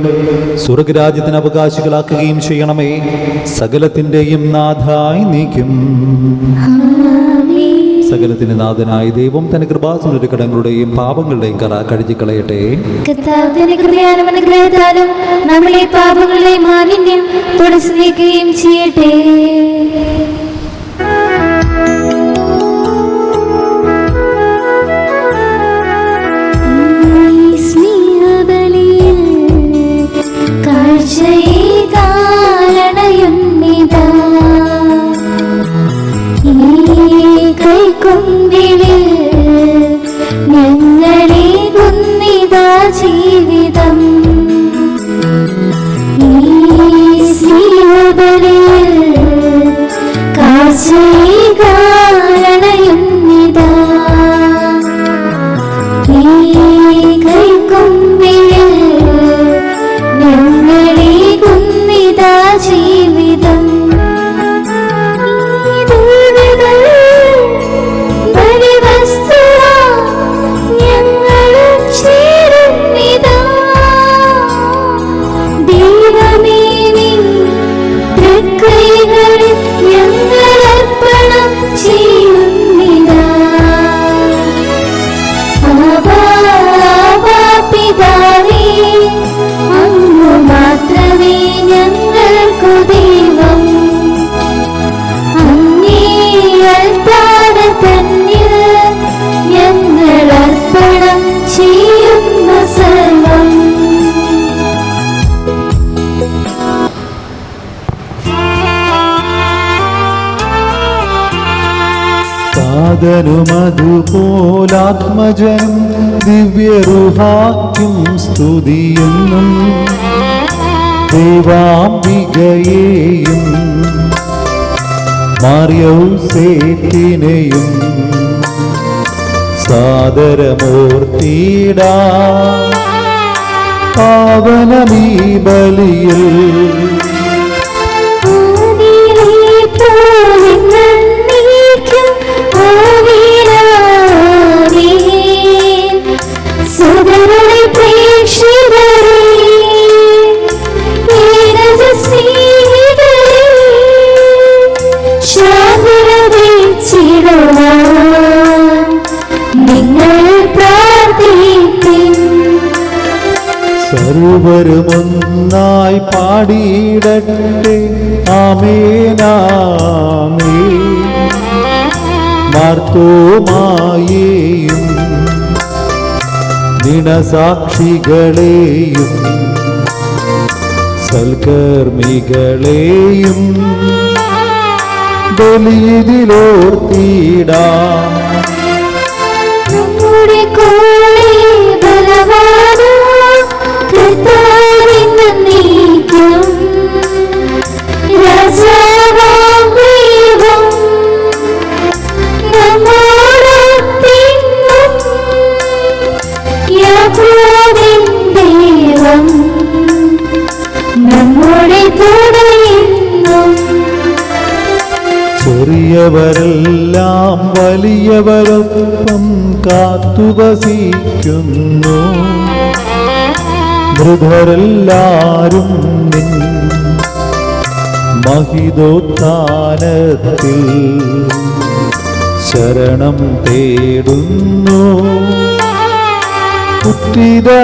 Speaker 1: സ്വർഗരാജ്യത്തിന് അവകാശികളാക്കുകയും ചെയ്യണമേ. സകലത്തിൻ്റെയും നാഥായി നീക്കും സകലത്തിന് നാഥനായ ദൈവം തന്റെ കൃപാസനയുടെ കടങ്ങളുടെയും പാപങ്ങളുടെയും കറ കഴുകിക്കളയട്ടെ.
Speaker 2: കർത്താവിന്റെ കൃപയാലും അനുഗ്രഹത്താലും നമ്മളെ പാപങ്ങളുടെ മാലിന്യം തുടച്ചു നീക്കുകയും ചെയ്യട്ടെ. സ്നേഹബലിയിൽ കാഴ്ചയേകാരണയുന്നിതാ, ഈ കൈക്കൊമ്പിളിൽ ഞങ്ങളെ കുന്നിതാ ജീവിതം. ഈ സ്നേഹബലിയിൽ കാഴ്ചയേകാരണയുന്നിതാ, ഈ കൈക്കൊമ്പിളിൽ ഞങ്ങളെ കുന്നിതാ ജീവിതം.
Speaker 1: അതുപോലാത്മജനും ദിവ്യറുഹാക്കും സ്തുതിയെന്നും ദൈവാംബികയെയും മാർയൗസേപ്പിനെയും സാദരമൂർത്തിടാ പാവനമീ ബലിയിൽ. സർവരുമൊന്നായി പാടിയിടട്ടെ ആമേനാമേ. മാർത്തോമായെയും ദിനസാക്ഷികളെയും സൽക്കർമ്മികളെയും ബലിയിലോർത്തിടാം. ചെറിയവരെല്ലാം വലിയവരൊപ്പം കാത്തുവസിക്കുന്നു. മൃതരെല്ലാരും നിൻ മഹിതോത്ഥാനത്തിൽ ശരണം തേടുന്നു. ഉത്തിതരായിടുവാൻ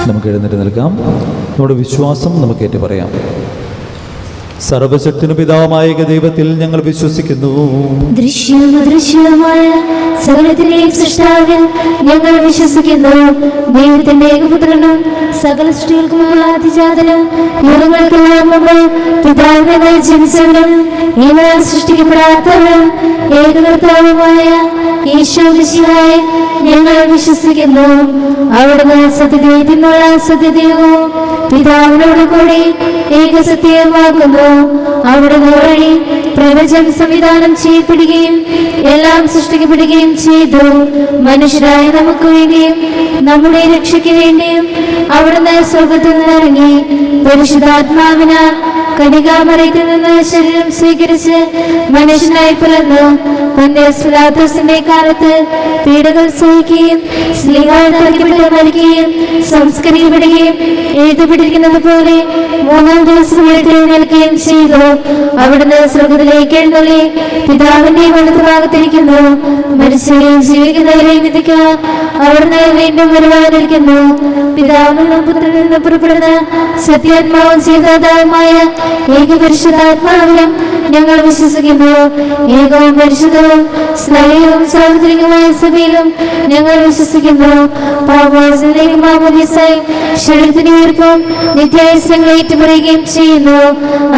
Speaker 1: നമുക്ക് എഴുന്നേറ്റ് നിൽക്കാം. നമ്മുടെ വിശ്വാസം നമുക്ക് ഏറ്റു പറയാം. സർവശക്തിനും പിതാവായ ദൈവത്തിൽ ഞങ്ങൾ വിശ്വസിക്കുന്നു.
Speaker 2: ദൃശ്യമദൃശ്യമായ സകലത്തിന്റെയും സൃഷ്ടാവിൽ ഞങ്ങൾ വിശ്വസിക്കുന്നു. ദൈവത്തിന്റെ ഏകപുത്രനും സകല സൃഷ്ടികൾക്കുമുള്ള അതിജാതനും യുഗങ്ങൾക്കെല്ലാം മുമ്പ് പിതാവിനെ ജനിച്ചവനും ഇവർ സൃഷ്ടിക്കപ്പെടാത്തവനും ഏകകർത്താവുമായ ഈശോ മിശിഹായെ ഞങ്ങൾ വിശ്വസിക്കുന്നു. അവിടുന്ന് സത്യദൈവത്തിനുള്ള സത്യദൈവവും പിതാവിനോട് കൂടി ഏകസത്യമാകുന്നു. അവിടുന്ന് വഴി പ്രപഞ്ചം സംവിധാനം ചെയ്യപ്പെടുകയും എല്ലാം സൃഷ്ടിക്കപ്പെടുകയും ചെയ്തു. മനുഷ്യരായ നമുക്ക് വേണ്ടിയും നമ്മുടെ രക്ഷയ്ക്ക് വേണ്ടിയും അവിടുന്ന് സ്വർഗ്ഗത്തിൽ നിന്നിറങ്ങി പരിശുദ്ധാത്മാവിനാൽ കന്യകാമറിയത്തിൽ നിന്ന് ശരീരം സ്വീകരിച്ച് മനുഷ്യനായി പിറന്നു. പൊന്തിയോസ് പിലാത്തോസിന്റെ കാലത്ത് പീഡകൾ സഹിക്കുകയും സ്ലീഹായിൽ തറയ്ക്കപ്പെട്ട് മരിക്കുകയും സംസ്കരിക്കപ്പെടുകയും എഴുതപ്പെട്ടിരിക്കുന്നത് പോലെ മൂന്നാം ദിവസം എഴുന്നേൽക്കുകയും ചെയ്തു. അവിടുന്ന് സ്വർഗ്ഗത്തിലേക്ക് എഴുന്നള്ളി പിതാവിന്റെ വലതുഭാഗത്തിരിക്കുന്നു. മരിച്ചവരെയും ജീവിക്കുന്നവരെയും വിധിക്കാൻ അവിടുന്ന് വീണ്ടും വരുവാനിരിക്കുന്നു. പിതാവിൽ നിന്നും പുത്രനിൽ നിന്ന് പുറപ്പെടുന്ന സത്യാത്മാവും ജീവദാതാവുമായ ഏകപരിശുദ്ധാത്മാവിലും ഞങ്ങൾ വിശ്വസിക്കുന്നു. ഏകവും പരിശുദ്ധവും സ്നേഹവും സാർവത്രികമായ സഭയിലും ഞങ്ങൾ വിശ്വസിക്കുന്നു. പാപമോചനത്തിലേക്കും മാമോദീസായും ശരീരത്തിന്റെ ഉയർപ്പും നിത്യായുസ്സങ്ങൾ ഏറ്റുപറയുകയും ചെയ്യുന്നു.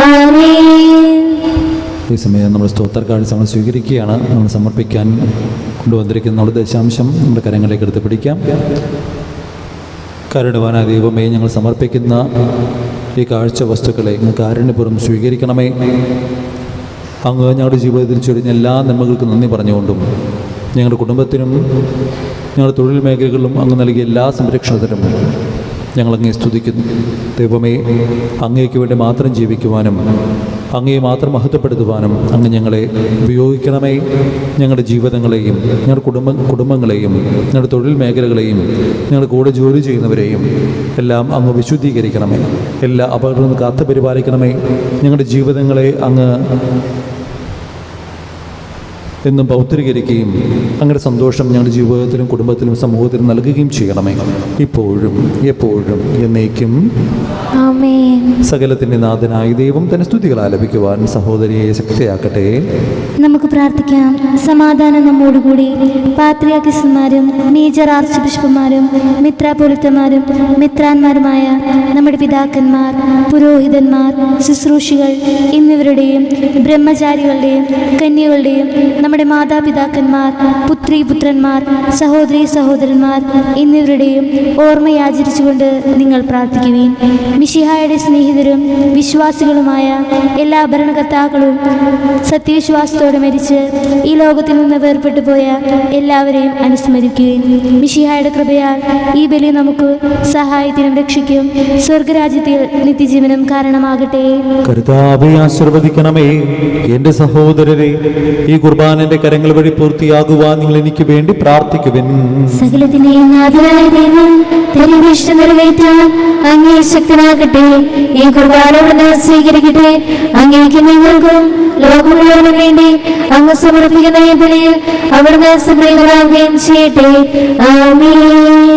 Speaker 2: ആമേൻ.
Speaker 1: ഈ സമയം നമ്മൾ സ്തോത്രക്കാഴ്ച നമ്മൾ സ്വീകരിക്കുകയാണ്. നമ്മൾ സമർപ്പിക്കാൻ കൊണ്ടുവന്നിരിക്കുന്ന നമ്മുടെ ദശാംശം നമ്മുടെ കരങ്ങളിലേക്ക് എടുത്ത് പിടിക്കാം. കരുണവാനായ ദൈവമേ, ഞങ്ങൾ സമർപ്പിക്കുന്ന ഈ കാഴ്ച വസ്തുക്കളെ അങ്ങ് കാരുണ്യപൂർവ്വം സ്വീകരിക്കണമേ. അങ്ങ് ഞങ്ങളുടെ ജീവിതത്തിൽ ചൊരിഞ്ഞ എല്ലാ നന്മകൾക്കും നന്ദി പറഞ്ഞുകൊണ്ടും ഞങ്ങളുടെ കുടുംബത്തിനും ഞങ്ങളുടെ തൊഴിൽ മേഖലകളിലും അങ്ങ് നൽകിയ എല്ലാ സംരക്ഷണത്തിനും ഞങ്ങളങ്ങേ സ്തുതിക്കുന്നു. ദൈവമേ, അങ്ങേക്ക് വേണ്ടി മാത്രം ജീവിക്കുവാനും അങ്ങയെ മാത്രം മഹത്വപ്പെടുത്തുവാനും അങ്ങ് ഞങ്ങളെ ഉപയോഗിക്കണമേ. ഞങ്ങളുടെ ജീവിതങ്ങളെയും ഞങ്ങളുടെ കുടുംബങ്ങളെയും ഞങ്ങളുടെ തൊഴിൽ മേഖലകളെയും ഞങ്ങളുടെ കൂടെ ജോലി ചെയ്യുന്നവരെയും എല്ലാം അങ്ങ് വിശുദ്ധീകരിക്കണമേ. എല്ലാ അപകടങ്ങളിൽ നിന്ന് കാത്തു പരിപാലിക്കണമേ. ഞങ്ങളുടെ ജീവിതങ്ങളെ അങ്ങ് എന്നും പൗത്രീകരിക്കുകയും അങ്ങയുടെ സന്തോഷം ഞങ്ങളുടെ ജീവിതത്തിലും കുടുംബത്തിലും സമൂഹത്തിലും നൽകുകയും ചെയ്യണമേ, ഇപ്പോഴും എപ്പോഴും എന്നേക്കും.
Speaker 2: ആമേൻ.
Speaker 1: സകലത്തിൻ്റെ നാഥനായ ദൈവം തന്നെ സ്തുതികൾ ആലപിക്കുവാൻ സഹോദരിയെ ശക്തിയാക്കട്ടെ.
Speaker 2: നമുക്ക് പ്രാർത്ഥിക്കാം. സമാധാനം നമ്മോടുകൂടി. പാത്രിയാർക്കീസുമാരും മേജർ ആർച്ച് ബിഷപ്പുമാരും മിത്രാപൊലിത്തമാരും മിത്രാന്മാരുമായ നമ്മുടെ പിതാക്കന്മാർ, പുരോഹിതന്മാർ, ശുശ്രൂഷികൾ എന്നിവരുടെയും ബ്രഹ്മചാരികളുടെയും കന്യകളുടെയും നമ്മുടെ മാതാപിതാക്കന്മാർ, പുത്രീപുത്രന്മാർ, സഹോദരീ സഹോദരന്മാർ എന്നിവരുടെയും ഓർമ്മയാചരിച്ചുകൊണ്ട് നിങ്ങൾ പ്രാർത്ഥിക്കുവിൻ. മിശിഹായുടെ സ്നേഹിതരും വിശ്വാസികളുമായ എല്ലാ ഭരണകർത്താക്കളും സത്യവിശ്വാസത്തോടെ മരിച്ച് ഈ ലോകത്തിൽ നിന്ന് വേർപെട്ടു പോയ എല്ലാവരെയും അനുസ്മരിക്കുകയും മിശിഹായുടെ കൃപയാൽ ഈ ബലി നമുക്ക് സഹായത്തിനും രക്ഷയ്ക്കും സ്വർഗരാജ്യത്തിൽ നിത്യജീവനം കാരണമാകട്ടെ.
Speaker 1: കർത്താവേ, ആശീർവദിക്കണമേ. എൻ്റെ സഹോദരരെ, ഈ കുർബാനന്റെ കരങ്ങൾ വഴി പൂർത്തിയാകുവാൻ നിങ്ങൾ എനിക്ക് വേണ്ടി പ്രാർത്ഥിക്കുവിൻ.
Speaker 2: സകലത്തിന്റെയും നാഥനായ ദൈവം തന്റെ ഇഷ്ടം നിറവേറ്റാൻ അങ്ങേ ശക്തനാകട്ടെ. ഈ കുർബാന സ്വീകരിക്കട്ടെ. അങ്ങേക്ക് ഞങ്ങൾക്കും ലോകം മുഴുവനു വേണ്ടി അങ്ങ് സമർപ്പിക്കുന്ന ഈ ബലിയിൽ അവിടുന്ന് സംപ്രീതനാകുകയും ചെയ്യട്ടെ. ആമേൻ.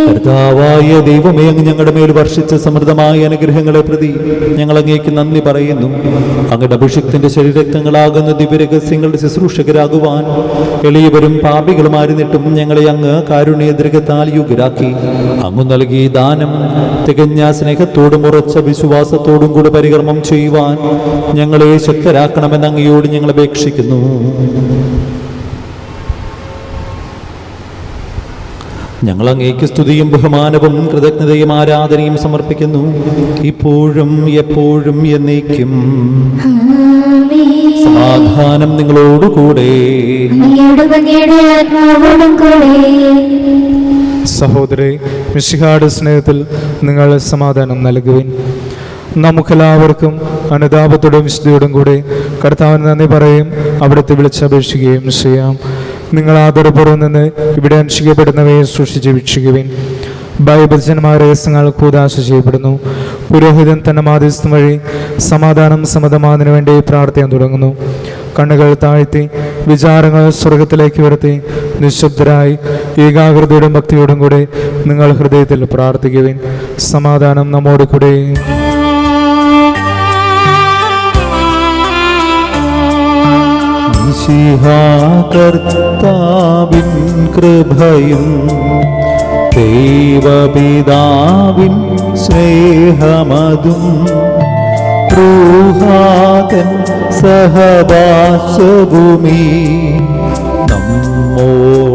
Speaker 1: കർത്താവായ ദൈവമേ, അങ്ങ് ഞങ്ങളുടെ മേൽ വർഷിച്ച സമൃദ്ധമായ അനുഗ്രഹങ്ങളെ പ്രതി ഞങ്ങൾ അങ്ങേക്ക് നന്ദി പറയുന്നു. അങ്ങയുടെ അഭിഷിക്തന്റെ ശരീരക്തങ്ങളാകുന്ന ദിവ്യരഹസ്യങ്ങളുടെ ശുശ്രൂഷകരാകുവാൻ എളിയവരും പാപികളുമായിരുന്നിട്ടും ഞങ്ങളെ അങ്ങ് കാരുണ്യദ്രകത്താൽ യുഗരാക്കി. അങ്ങ് നൽകി ദാനം തികഞ്ഞ സ്നേഹത്തോടും ഉറച്ച വിശ്വാസത്തോടും കൂടി പരികർമ്മം ചെയ്യുവാൻ ഞങ്ങളെ ശക്തരാക്കണമെന്ന് അങ്ങയോട് ഞങ്ങൾ അപേക്ഷിക്കുന്നു. ഞങ്ങൾ അങ്ങേക്ക് സ്തുതിയും ബഹുമാനവും കൃതജ്ഞതയും ആരാധനയും സമർപ്പിക്കുന്നു, ഇപ്പോഴും എപ്പോഴും എന്നേക്കും. സമാധാനം നിങ്ങളോടുകൂടെ.
Speaker 3: സഹോദരേ, മിശിഹായുടെ സ്നേഹത്തിൽ നിങ്ങൾ സമാധാനം നൽകുവിൻ. നമുക്കെല്ലാവർക്കും അനുതാപത്തോടും വിശുദ്ധിയോടും കൂടെ കർത്താവിന് നന്ദി പറയും അവിടുത്തെ വിളിച്ചപേക്ഷിക്കുകയും ചെയ്യാം. നിങ്ങൾ ആദരപൂർവ്വം നിന്ന് ഇവിടെ അനുഷ്ഠിക്കപ്പെടുന്നവയെ സൂക്ഷിച്ച് വീക്ഷിക്കുവിൻ. ബൈബിൾജന്മാർ രഹസ്യങ്ങൾ കൂദാശ ചെയ്യപ്പെടുന്നു. പുരോഹിതൻ തന്റെ മാധ്യസ്ഥം വഴി സമാധാനം സമ്മതമാകുന്നതിനു വേണ്ടി പ്രാർത്ഥിക്കാൻ തുടങ്ങുന്നു. കണ്ണുകൾ താഴ്ത്തി വിചാരങ്ങൾ സ്വർഗത്തിലേക്ക് ഉയർത്തി നിശബ്ദരായി ഏകാഗ്രതയോടും ഭക്തിയോടും കൂടെ നിങ്ങൾ ഹൃദയത്തിൽ പ്രാർത്ഥിക്കുവിൻ. സമാധാനം നമ്മോട് കൂടെ.
Speaker 1: കർത്താവിൻ കൃപയും ദൈവപിതാവിൻ സ്നേഹമതും റൂഹാതൻ സഹവാസവുമീ നമ്മോടൊത്തുണ്ടാകട്ടെ.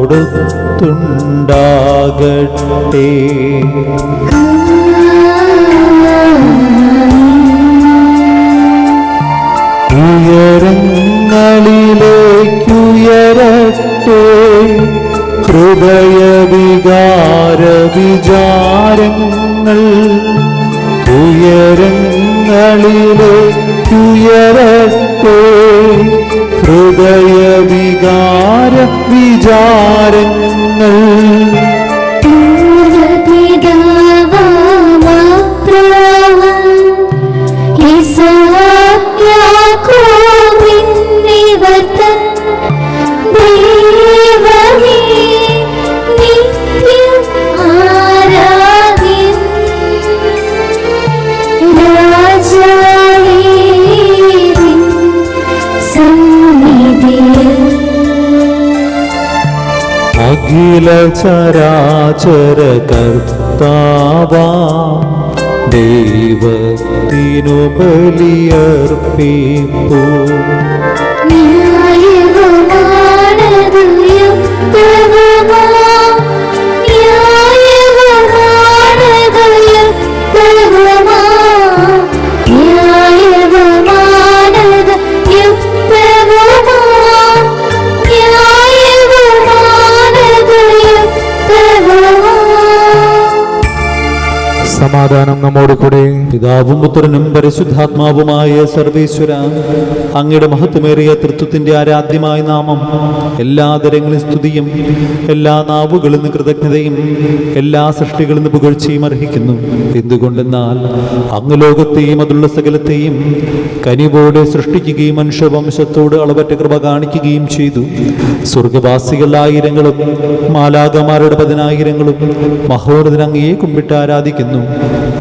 Speaker 1: ഉയരങ്ങൾ ഹൃദയവികാര വിചാരങ്ങൾ ഉയരങ്ങളിലേക്കുയരട്ടെ. ഹൃദയവികാര വിചാരങ്ങൾ അഖില ചരാചര കർത്താവാ ദൈവത്തിനു ബലിയർപ്പിപ്പൂ.
Speaker 3: സമാധാനം നമ്മോട് കൂടെ.
Speaker 1: പിതാവും പുത്രനും പരിശുദ്ധാത്മാവുമായ സർവേശ്വര, അങ്ങയുടെ മഹത്വമേറിയ തൃത്വത്തിന്റെ ആരാധ്യമായ നാമം എല്ലാ തരങ്ങളിൽ സ്തുതിയും എല്ലാ നാവുകളിൽ നിന്ന് കൃതജ്ഞതയും എല്ലാ സൃഷ്ടികളിൽ നിന്ന് പുകഴ്ചയും അർഹിക്കുന്നു. എന്തുകൊണ്ടെന്നാൽ അങ്ങ് ലോകത്തെയും അതുള്ള സകലത്തെയും കനിവോടെ സൃഷ്ടിക്കുകയും മനുഷ്യവംശത്തോട് അളവറ്റ കൃപ കാണിക്കുകയും ചെയ്തു. സ്വർഗവാസികൾ ആയിരങ്ങളും മാലാകമാരുടെ 10,000 മഹോന്നതൻ അങ്ങയെ കുമ്പിട്ട് ആരാധിക്കുന്നു.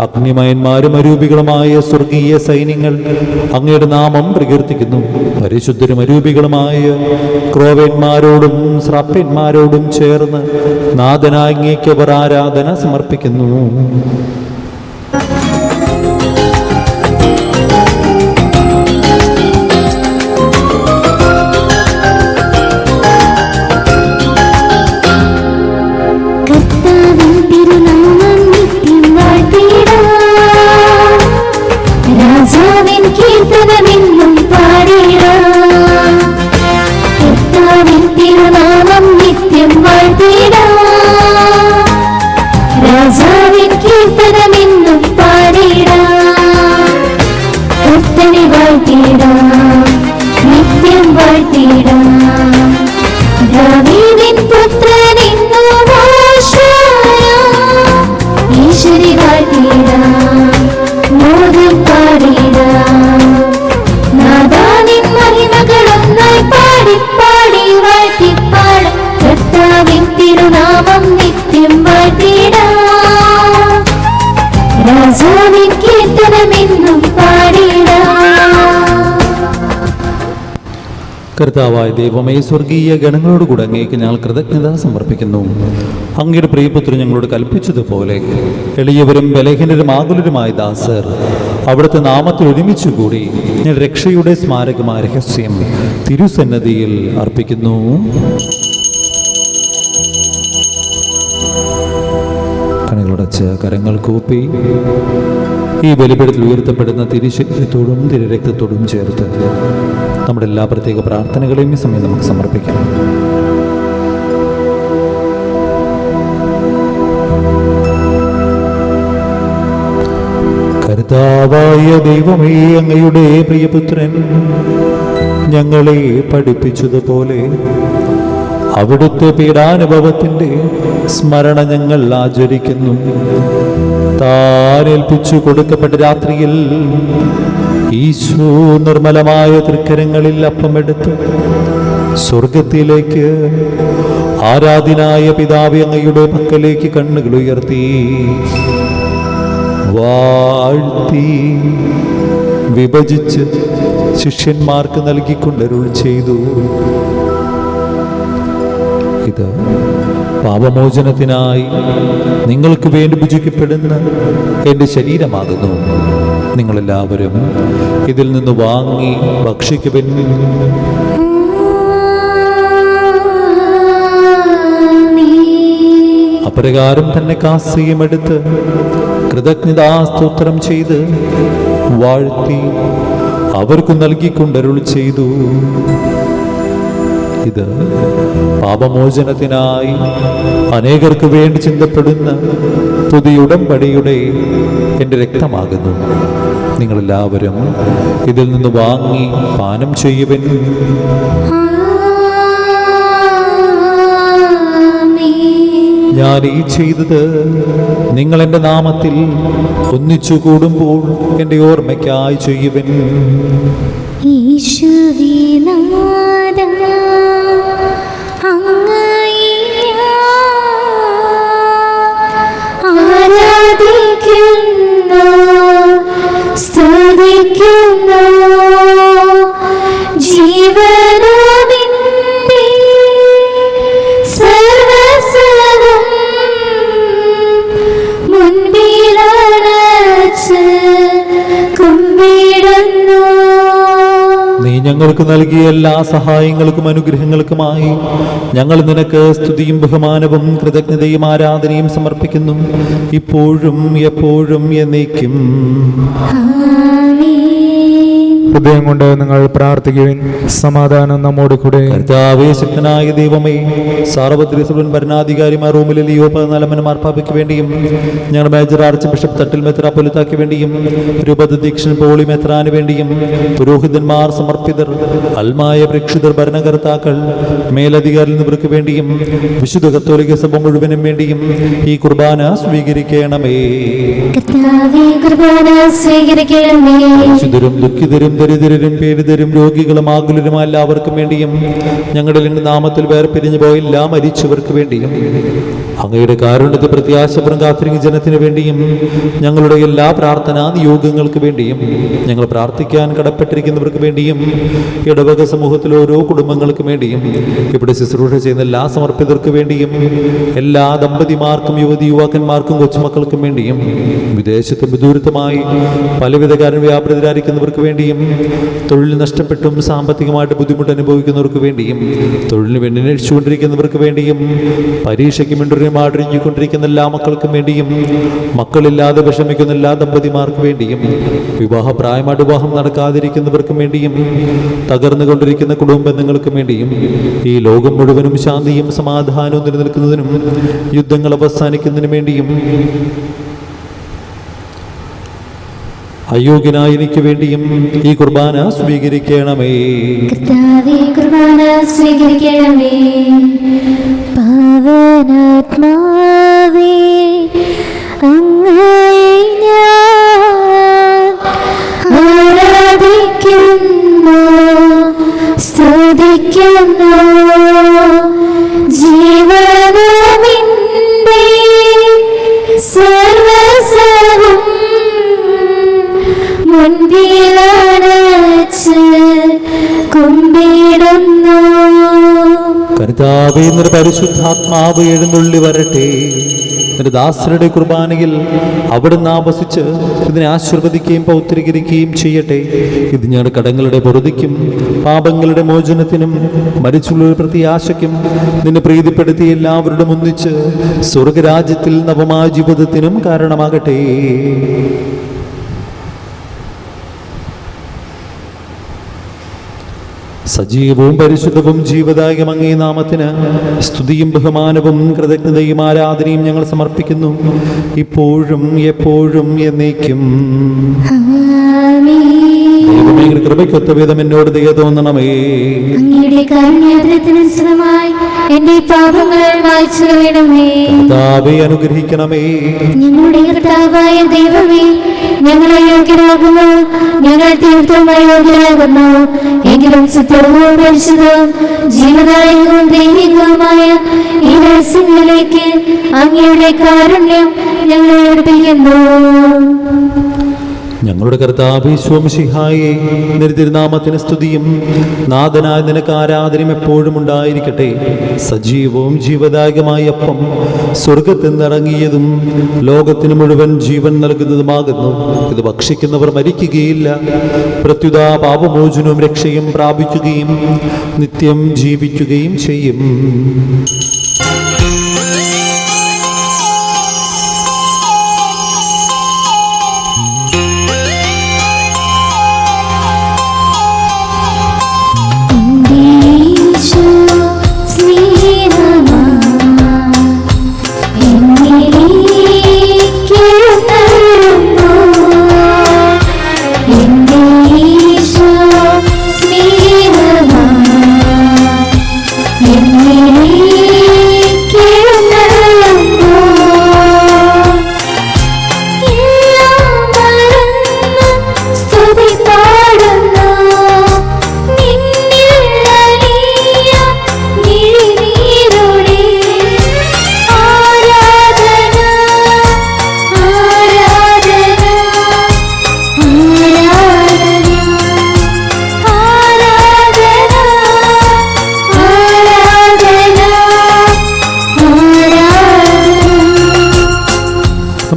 Speaker 1: അഗ്നിമയന്മാരും അരൂപികളുമായ സ്വർഗീയ സൈന്യങ്ങൾ അങ്ങയുടെ നാമം പ്രകീർത്തിക്കുന്നു. പരിശുദ്ധരും അരൂപികളുമായ ക്രോവന്മാരോടും ശ്രാപ്യന്മാരോടും ചേർന്ന് നാഥനായ അങ്ങേക്ക് അവർ ആരാധന സമർപ്പിക്കുന്നു. കർത്താവായ ദൈവമേ, സ്വർഗീയ ഗണങ്ങളോടുകൂടെ അങ്ങേക്ക് ഞങ്ങൾ കൃതജ്ഞത സമർപ്പിക്കുന്നു. അങ്ങയുടെ പ്രിയപുത്രൻ ഞങ്ങളോട് കൽപ്പിച്ചതുപോലെ എളിയവരും ബലഹീനരും ആകുലരുമായ ദാസർ അവിടുത്തെ നാമത്തിൽ ഒരുമിച്ചുകൂടി ഞാൻ രക്ഷയുടെ സ്മാരകമായ രഹസ്യം തിരുസന്നതിയിൽ അർപ്പിക്കുന്നു. കണ്ണുകളടച്ച് കരങ്ങൾ കൂപ്പി ഈ ബലിപീഠത്തിൽ ഉയർത്തപ്പെടുന്ന തിരുശരീരത്തോടും തിരുരക്തത്തോടും ചേർത്ത് നമ്മുടെ എല്ലാ പ്രത്യേക പ്രാർത്ഥനകളെയും ഈ സമയം നമുക്ക് സമർപ്പിക്കാം. കർത്താവായ ദൈവമേ, അങ്ങയുടെ പ്രിയപുത്രൻ ഞങ്ങളെ പഠിപ്പിച്ചതുപോലെ അവിടുത്തെ പീഡാനുഭവത്തിൻ്റെ സ്മരണ ഞങ്ങൾ ആചരിക്കുന്നു. താനേൽപ്പിച്ചു കൊടുക്കപ്പെട്ട രാത്രിയിൽ ഈശോ നിർമ്മലമായ തൃക്കരങ്ങളിൽ അപ്പമെടുത്ത് സ്വർഗത്തിലേക്ക് ആരാധനായ പിതാവേ അങ്ങയുടെ പക്കലേക്ക് കണ്ണുകൾ ഉയർത്തി വാഴ്ത്തി വിഭജിച്ച് ശിഷ്യന്മാർക്ക് നൽകിക്കൊണ്ടരുൾ ചെയ്തു. ഇത് പാപമോചനത്തിനായി നിങ്ങൾക്ക് വേണ്ടി ഭുജിക്കപ്പെടുന്ന എൻ്റെ ശരീരമാകുന്നു. നിങ്ങളെല്ലാവരും ഇതിൽ നിന്ന് വാങ്ങി ഭക്ഷിക്കുവിൻ. അപ്രകാരം തന്നെ കാസിയുമെടുത്ത് കൃതജ്ഞതാസ്തോത്രം ചെയ്ത് വാഴ്ത്തി അവർക്ക് നൽകിക്കൊണ്ടരുൾ ചെയ്തു, ഇത് പാപമോചനത്തിനായി അനേകർക്ക് വേണ്ടി ചിന്തപ്പെടുന്ന പുതിയ ഉടമ്പടിയുടെ എൻ്റെ രക്തമാകുന്നു. നിങ്ങളെല്ലാവരും ഇതിൽ നിന്ന് വാങ്ങി പാനം ചെയ്യുവൻ. ഞാൻ ഈ ചെയ്തത് നിങ്ങൾ എൻ്റെ നാമത്തിൽ ഒന്നിച്ചു കൂടുമ്പോൾ എൻ്റെ ഓർമ്മയ്ക്കായി ചെയ്യുവൻ.
Speaker 2: യേശുവേ നാഥാ, അങ്ങയെ ആരാധിക്കുന്നു, സ്തുതിക്കുന്നു. ജീവനാവിന്റെ സർവ്വസ്വവും മുൻപിലണച്ച് കുമ്പിടുന്നു.
Speaker 1: നീ ഞങ്ങൾക്ക് നൽകിയ എല്ലാ സഹായങ്ങൾക്കും അനുഗ്രഹങ്ങൾക്കുമായി ഞങ്ങൾ നിനക്ക് സ്തുതിയും ബഹുമാനവും കൃതജ്ഞതയും ആരാധനയും സമർപ്പിക്കുന്നു, ഇപ്പോഴും എപ്പോഴും എന്നേക്കും.
Speaker 3: ഹൃദയം കൊണ്ട് നിങ്ങൾ പ്രാർത്ഥിക്കുവിൻ. സമാധാനം നമ്മോട് കൂടെ.
Speaker 1: കർത്താവേ, ശക്തനായ ദൈവമേ, സാർവത്രിക ഭരണാധികാരിമാർ റൂമിലെ ലിയോ 14 മാർപ്പാപ്പയ്ക്ക് വേണ്ടിയും ഞങ്ങളുടെ മേജർ ആർച്ച് ബിഷപ്പ് തട്ടിൽ മെത്രാപ്പൊലിത്താക്ക് വേണ്ടിയും രൂപത ദീക്ഷൻ പോളി മെത്രാന് വേണ്ടിയും പുരോഹിതന്മാർ, സമർപ്പിതർ, അൽമായ പ്രേക്ഷിതർ, ഭരണകർത്താക്കൾ, മേലധികാരിൽ എന്നിവർക്ക് വേണ്ടിയും വിശുദ്ധ കത്തോലിക്ക സഭ മുഴുവനും വേണ്ടിയും ഈ കുർബാന സ്വീകരിക്കണമേ.
Speaker 2: കർത്താവേ, കുർബാന സ്വീകരിക്കണമേ.
Speaker 1: വിശുദ്ധരും ദുഃഖിതരും ദരിദ്രരും പീഡിതരും രോഗികളും ആകുലരുമായ എല്ലാവർക്കും വേണ്ടിയും ഞങ്ങളുടെ നാമത്തിൽ വേർപിരിഞ്ഞു പോയ എല്ലാ മരിച്ചവർക്ക് വേണ്ടിയും അങ്ങയുടെ കാരുണ്യത്തെ പ്രത്യാശപുരം കാത്തിരിക്കുന്ന ജനത്തിന് വേണ്ടിയും ഞങ്ങളുടെ എല്ലാ പ്രാർത്ഥനാ നിയോഗങ്ങൾക്ക് വേണ്ടിയും ഞങ്ങൾ പ്രാർത്ഥിക്കാൻ കടപ്പെട്ടിരിക്കുന്നവർക്ക് വേണ്ടിയും ഇടവക സമൂഹത്തിലെ ഓരോ കുടുംബങ്ങൾക്ക് വേണ്ടിയും ഇവിടെ ശുശ്രൂഷ ചെയ്യുന്ന എല്ലാ സമർപ്പിതർക്ക് വേണ്ടിയും എല്ലാ ദമ്പതിമാർക്കും യുവതി യുവാക്കന്മാർക്കും കൊച്ചുമക്കൾക്കും വേണ്ടിയും വിദേശത്തും വിദൂരത്തുമായി പലവിധ കാര്യം വ്യാപൃതരായിരിക്കുന്നവർക്ക് വേണ്ടിയും തൊഴിൽ നഷ്ടപ്പെട്ടും സാമ്പത്തികമായിട്ട് ബുദ്ധിമുട്ട് അനുഭവിക്കുന്നവർക്ക് വേണ്ടിയും തൊഴിലിന് വേണ്ടി അന്വേഷിച്ചുകൊണ്ടിരിക്കുന്നവർക്ക് വേണ്ടിയും പരീക്ഷയ്ക്ക് മിണ്ടുമാടിഞ്ഞുകൊണ്ടിരിക്കുന്ന എല്ലാ മക്കൾക്കും വേണ്ടിയും മക്കളില്ലാതെ വിഷമിക്കുന്ന എല്ലാ ദമ്പതിമാർക്ക് വേണ്ടിയും വിവാഹപ്രായമായിട്ട് വിവാഹം നടക്കാതിരിക്കുന്നവർക്കും വേണ്ടിയും തകർന്നുകൊണ്ടിരിക്കുന്ന കുടുംബ ബന്ധങ്ങൾക്കും വേണ്ടിയും ഈ ലോകം മുഴുവനും ശാന്തിയും സമാധാനവും നിലനിൽക്കുന്നതിനും യുദ്ധങ്ങൾ അവസാനിക്കുന്നതിനും വേണ്ടിയും അയോഗ്യനായ എനിക്ക് വേണ്ടിയും ഈ കുർബാന സ്വീകരിക്കണമേ.
Speaker 2: കർത്താവേ, കുർബാന സ്വീകരിക്കണമേ. പാവനാത്മാവേ, അങ്ങയെ ഞാൻ ആരാധിക്കുന്നു, സ്തുതിക്കുന്നു. ജീവനാവിന്റെ സർവ്വസ്വവും മുൻപിലണച്ച് കുമ്പിടുന്നു.
Speaker 1: കർത്താവേ, നിന്റെ പരിശുദ്ധാത്മാവ് എഴുന്നള്ളി വരട്ടെ. നിന്റെ ദാസരുടെ കുർബാനയിൽ അവിടുന്ന് ആവസിച്ച് ഇതിനെ ആശീർവദിക്കുകയും പൗത്രീകരിക്കുകയും ചെയ്യട്ടെ. ഇത് ഞങ്ങളുടെ കടങ്ങളുടെ പൊറുതിക്കും പാപങ്ങളുടെ മോചനത്തിനും മരിച്ചുള്ള പ്രത്യാശയ്ക്കും നിന്നെ പ്രീതിപ്പെടുത്തി എല്ലാവരുടെ ഒന്നിച്ച് സ്വർഗരാജ്യത്തിൽ നവമായ ജീവിതത്തിനും കാരണമാകട്ടെ. സജീവവും പരിശുദ്ധവും ജീവദായകം അങ്ങേ നാമത്തിന് സ്തുതിയും ബഹുമാനവും കൃതജ്ഞതയും ആരാധനയും ഞങ്ങൾ സമർപ്പിക്കുന്നു, ഇപ്പോഴും എപ്പോഴും എന്നേക്കും. ദൈവമേ, കൃപയ്ക്കൊത്ത വിധം എന്നോട് ദയ തോന്നണമേ.
Speaker 2: അങ്ങയുടെ കാരുണ്യത്തിനനുസൃതമായി എന്റെ പാപങ്ങൾ മായ്ച്ചു കളയണമേ.
Speaker 1: കർത്താവേ, അനുഗ്രഹിക്കണമേ.
Speaker 2: ഞങ്ങളുടെ കർത്താവായ ദൈവമേ, ഞങ്ങൾ അയോഗ്യരാകുന്നു, ഞങ്ങൾ തീർത്തും അയോഗ്യരാകുന്നു. എങ്കിലും സുത്യവും പരിശുദ്ധവും ജീവദായകവും ദൈവികവുമായ ഈ രഹസ്യങ്ങളിലേക്ക് അങ്ങയുടെ കാരുണ്യം ഞങ്ങളെ അടുപ്പിക്കുന്നു.
Speaker 1: ഞങ്ങളുടെ കർത്താവേ മിശിഹായേ, നിന്റെ തിരുനാമത്തിന് സ്തുതിയും നാഥനായ നിനക്ക് ആരാധനയും എപ്പോഴും ഉണ്ടായിരിക്കട്ടെ. സജീവവും ജീവദായകമായ അപ്പം സ്വർഗത്തിൽ നിന്നിറങ്ങിയതും ലോകത്തിന് മുഴുവൻ ജീവൻ നൽകുന്നതുമാകുന്നു. ഇത് ഭക്ഷിക്കുന്നവർ മരിക്കുകയില്ല, പ്രത്യുത പാപമോചനവും രക്ഷയും പ്രാപിക്കുകയും നിത്യം ജീവിക്കുകയും ചെയ്യും.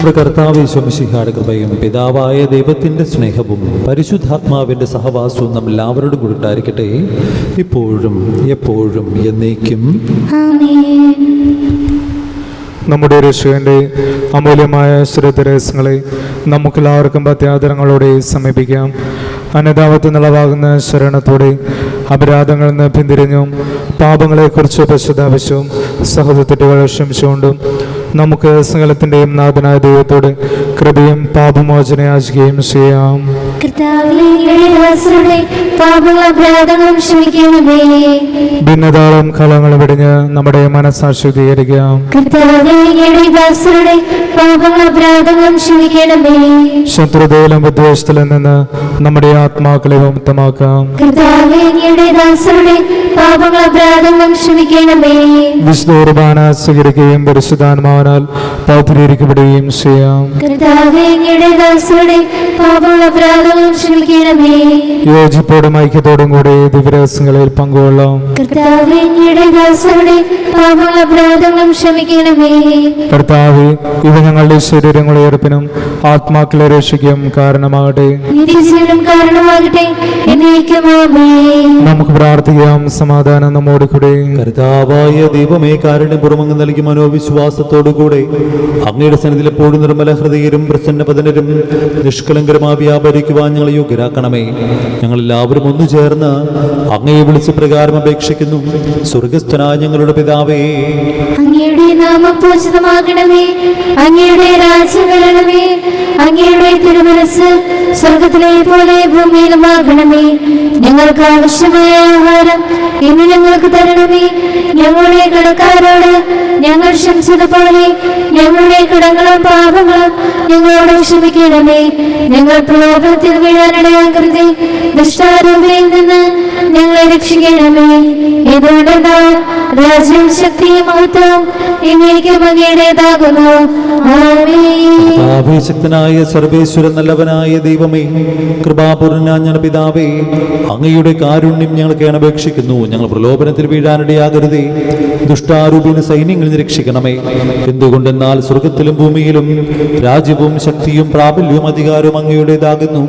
Speaker 1: നമ്മുടെ കർത്താവ് ഈശോമിശിഹായുടെ കൃപയും പിതാവായ ദൈവത്തിൻ്റെ സ്നേഹവും പരിശുദ്ധാത്മാവിൻ്റെ സഹവാസവും നമ്മൾ എല്ലാവരോടും കൂടി ഉണ്ടായിരിക്കട്ടെ, ഇപ്പോഴും എപ്പോഴും എന്നേക്കും.
Speaker 2: ആമേൻ.
Speaker 3: നമ്മുടെ രക്ഷകന്റെ അമൂല്യമായ ശ്രദ്ധരഹസ്യങ്ങളെ നമുക്കെല്ലാവർക്കും പ്രത്യാദരങ്ങളോടെ സമീപിക്കാം. അനുതാപത്തിൽ നിളവാകുന്ന ശരണത്തോടെ അപരാധങ്ങളിൽ നിന്ന് പിന്തിരിഞ്ഞും പാപങ്ങളെക്കുറിച്ച് പശ്ചാത്താപിച്ചും സഹോദരത്തെറ്റുകൾ ക്ഷമിച്ചുകൊണ്ടും നമുക്ക് സകലത്തിൻ്റെയും നാഥനായ ദൈവത്തോട് കൃപയും പാപമോചന യാചിക്കുകയും ചെയ്യാം.
Speaker 2: കർത്താവേ, അങ്ങയുടെ ദാസരുടെ പാപങ്ങളും അപരാധങ്ങളും ക്ഷമിക്കണമേ.
Speaker 3: ഭിന്നതാളും കളങ്ങളും വെടിഞ്ഞ് നമ്മുടെ മനസ്സാക്ഷി ശുദ്ധീകരിക്കാം.
Speaker 2: കർത്താവേ, അങ്ങയുടെ ദാസരുടെ പാപങ്ങളും അപരാധങ്ങളും ക്ഷമിക്കണമേ.
Speaker 3: ശത്രുതയിലും വിദ്വേഷത്തിലും നിന്ന് നമ്മുടെ ആത്മാക്കളെ വിമുക്തമാക്കാം.
Speaker 2: കർത്താവേ, അങ്ങയുടെ ദാസരുടെ പാപങ്ങളും അപരാധങ്ങളും ക്ഷമിക്കണമേ.
Speaker 3: വിശുദ്ധ കുർബാന സ്വീകരിക്കുകയും പരിശുദ്ധാത്മാവിനാൽ പൗത്രീകരിക്കപ്പെടുകയും ചെയ്യാം.
Speaker 2: കർത്താവേ, അങ്ങയുടെ ദാസരുടെ പാപങ്ങളും അപരാധങ്ങളും ക്ഷമിക്കണമേ.
Speaker 3: യോജിപ്പോടും ഐക്യത്തോടും കൂടി ദിവ്യരഹസ്യങ്ങളിൽ പങ്കുകൊള്ളാം.
Speaker 2: കർത്താവേ, അങ്ങയുടെ ദാസരുടെ പാപങ്ങളും അപരാധങ്ങളും ക്ഷമിക്കണമേ.
Speaker 3: കർത്താവേ, ഇവ ഞങ്ങളുടെ ശരീരങ്ങളെ ഉറപ്പിനും ആത്മാക്കളെ രക്ഷിക്കും കാരണമാകട്ടെ.
Speaker 2: നിത്യജീവനും കാരണമാകട്ടെ. എന്നേക്കും ആമേൻ.
Speaker 3: നമുക്ക് പ്രാർത്ഥിക്കാം. സമാധാനം നമ്മോട് കൂടെ.
Speaker 1: കർത്താവായ ദൈവമേ, കാരുണ്യപൂർവ്വം നൽകി മനോവിശ്വാസത്തോടുകൂടെ അങ്ങയുടെ സന്നിധിയിൽ എപ്പോഴും നിർമ്മല ഹൃദയരും പ്രസന്നപതനരും നിഷ്കളങ്കരമായി വ്യാപരിക്കുവാൻ ഞങ്ങളെ യോഗ്യരാക്കണമേ. ഞങ്ങളെല്ലാവരും ഒന്നു ചേർന്ന് അങ്ങയെ വിളിച്ച് പ്രകാരം അപേക്ഷിക്കുന്നു. സ്വർഗസ്ഥനായ ഞങ്ങളുടെ പിതാവേ,
Speaker 2: അങ്ങയുടെ നാമം പൂജിതമാകണമേ. അങ്ങയുടെ രാജ്യം വരണമേ. അങ്ങയുടെ തിരുമനസ് സ്വർഗത്തിലെ പോലെ ഭൂമിയിലുമാകണമേ. ഞങ്ങൾക്ക് ആവശ്യമായ ആഹാരം ഇന്ന് ഞങ്ങൾക്ക് തരണമേ. ഞങ്ങളുടെ കടക്കാരോട് ഞങ്ങൾ ക്ഷമിച്ചതുപോലെ ഞങ്ങളുടെ കടങ്ങളും പാപങ്ങളും ഞങ്ങളോട് ക്ഷമിക്കണമേ. ഞങ്ങൾ പ്രലോഭനത്തിൽ വീഴാനിടയാകരുതേ. ദുഷ്ടാരൂപയിൽ നിന്ന് ഞങ്ങളെ രക്ഷിക്കണമേ. ഇതുകൊണ്ടെന്നാൽ രാജ്യവും ശക്തിയും മഹത്വവും എന്നേക്കും അങ്ങയുടേതാകുന്നു. ആമേൻ.
Speaker 1: ആവേശക്തനായ സർവേശ്വരൻ നല്ലവനായ ദൈവമേ, കൃപാപൂർണനായ ഞങ്ങളുടെ പിതാവേ, അങ്ങയുടെ കാരുണ്യം ഞങ്ങൾക്ക് അപേക്ഷിക്കുന്നു. ഞങ്ങൾ പ്രലോഭനത്തിൽ വീഴാനിടയാകരുതേ. ദുഷ്ടാരൂപിന് സൈന്യങ്ങളിൽ നിന്ന് രക്ഷിക്കണമേ. എന്തുകൊണ്ടെന്നാൽ സ്വർഗത്തിലും ഭൂമിയിലും രാജ്യവും ശക്തിയും പ്രാബല്യവും അധികാരവും അങ്ങയുടേതാകുന്നു,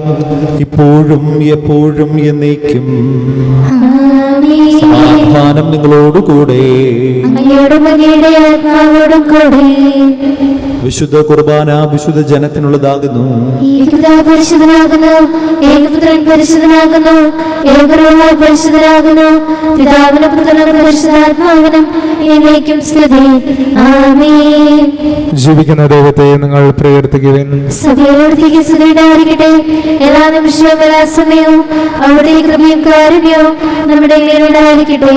Speaker 1: ഇപ്പോഴും എപ്പോഴും എന്നേക്കും.
Speaker 2: ആമേൻ.
Speaker 1: സമാധാനം നിങ്ങളോടുകൂടെ.
Speaker 2: അങ്ങയോടും അങ്ങയുടെ ആത്മാവോടും കൂടെ.
Speaker 1: വിശുദ്ധ കുർബാന വിശുദ്ധ ജനത്തിനുള്ളതാകുന്നു.
Speaker 2: ഏകപിതാവ് പരിശുദ്ധനാകുന്നു. ഏകപുത്രൻ പരിശുദ്ധനാകുന്നു. ഏകരൂപ പരിശുദ്ധനാകുന്നു. പിതാവിനും പുത്രനും പരിശുദ്ധാത്മാവിനും എന്നേക്കും സ്തുതി. ആമേൻ.
Speaker 3: ജീവിക്കുന്ന ദൈവത്തെ നിങ്ങൾ പ്രകീർത്തിക്കുവിൻ.
Speaker 2: സഭയോടത്തേക്ക് സ്തുതിയുണ്ടായിരിക്കട്ടെ. എല്ലാ നിമിഷവും എല്ലാ സമയവും അവിടെ കൃപയും കാരുണ്യവും നമ്മുടെ ഇടയിലുണ്ടായിരിക്കട്ടെ.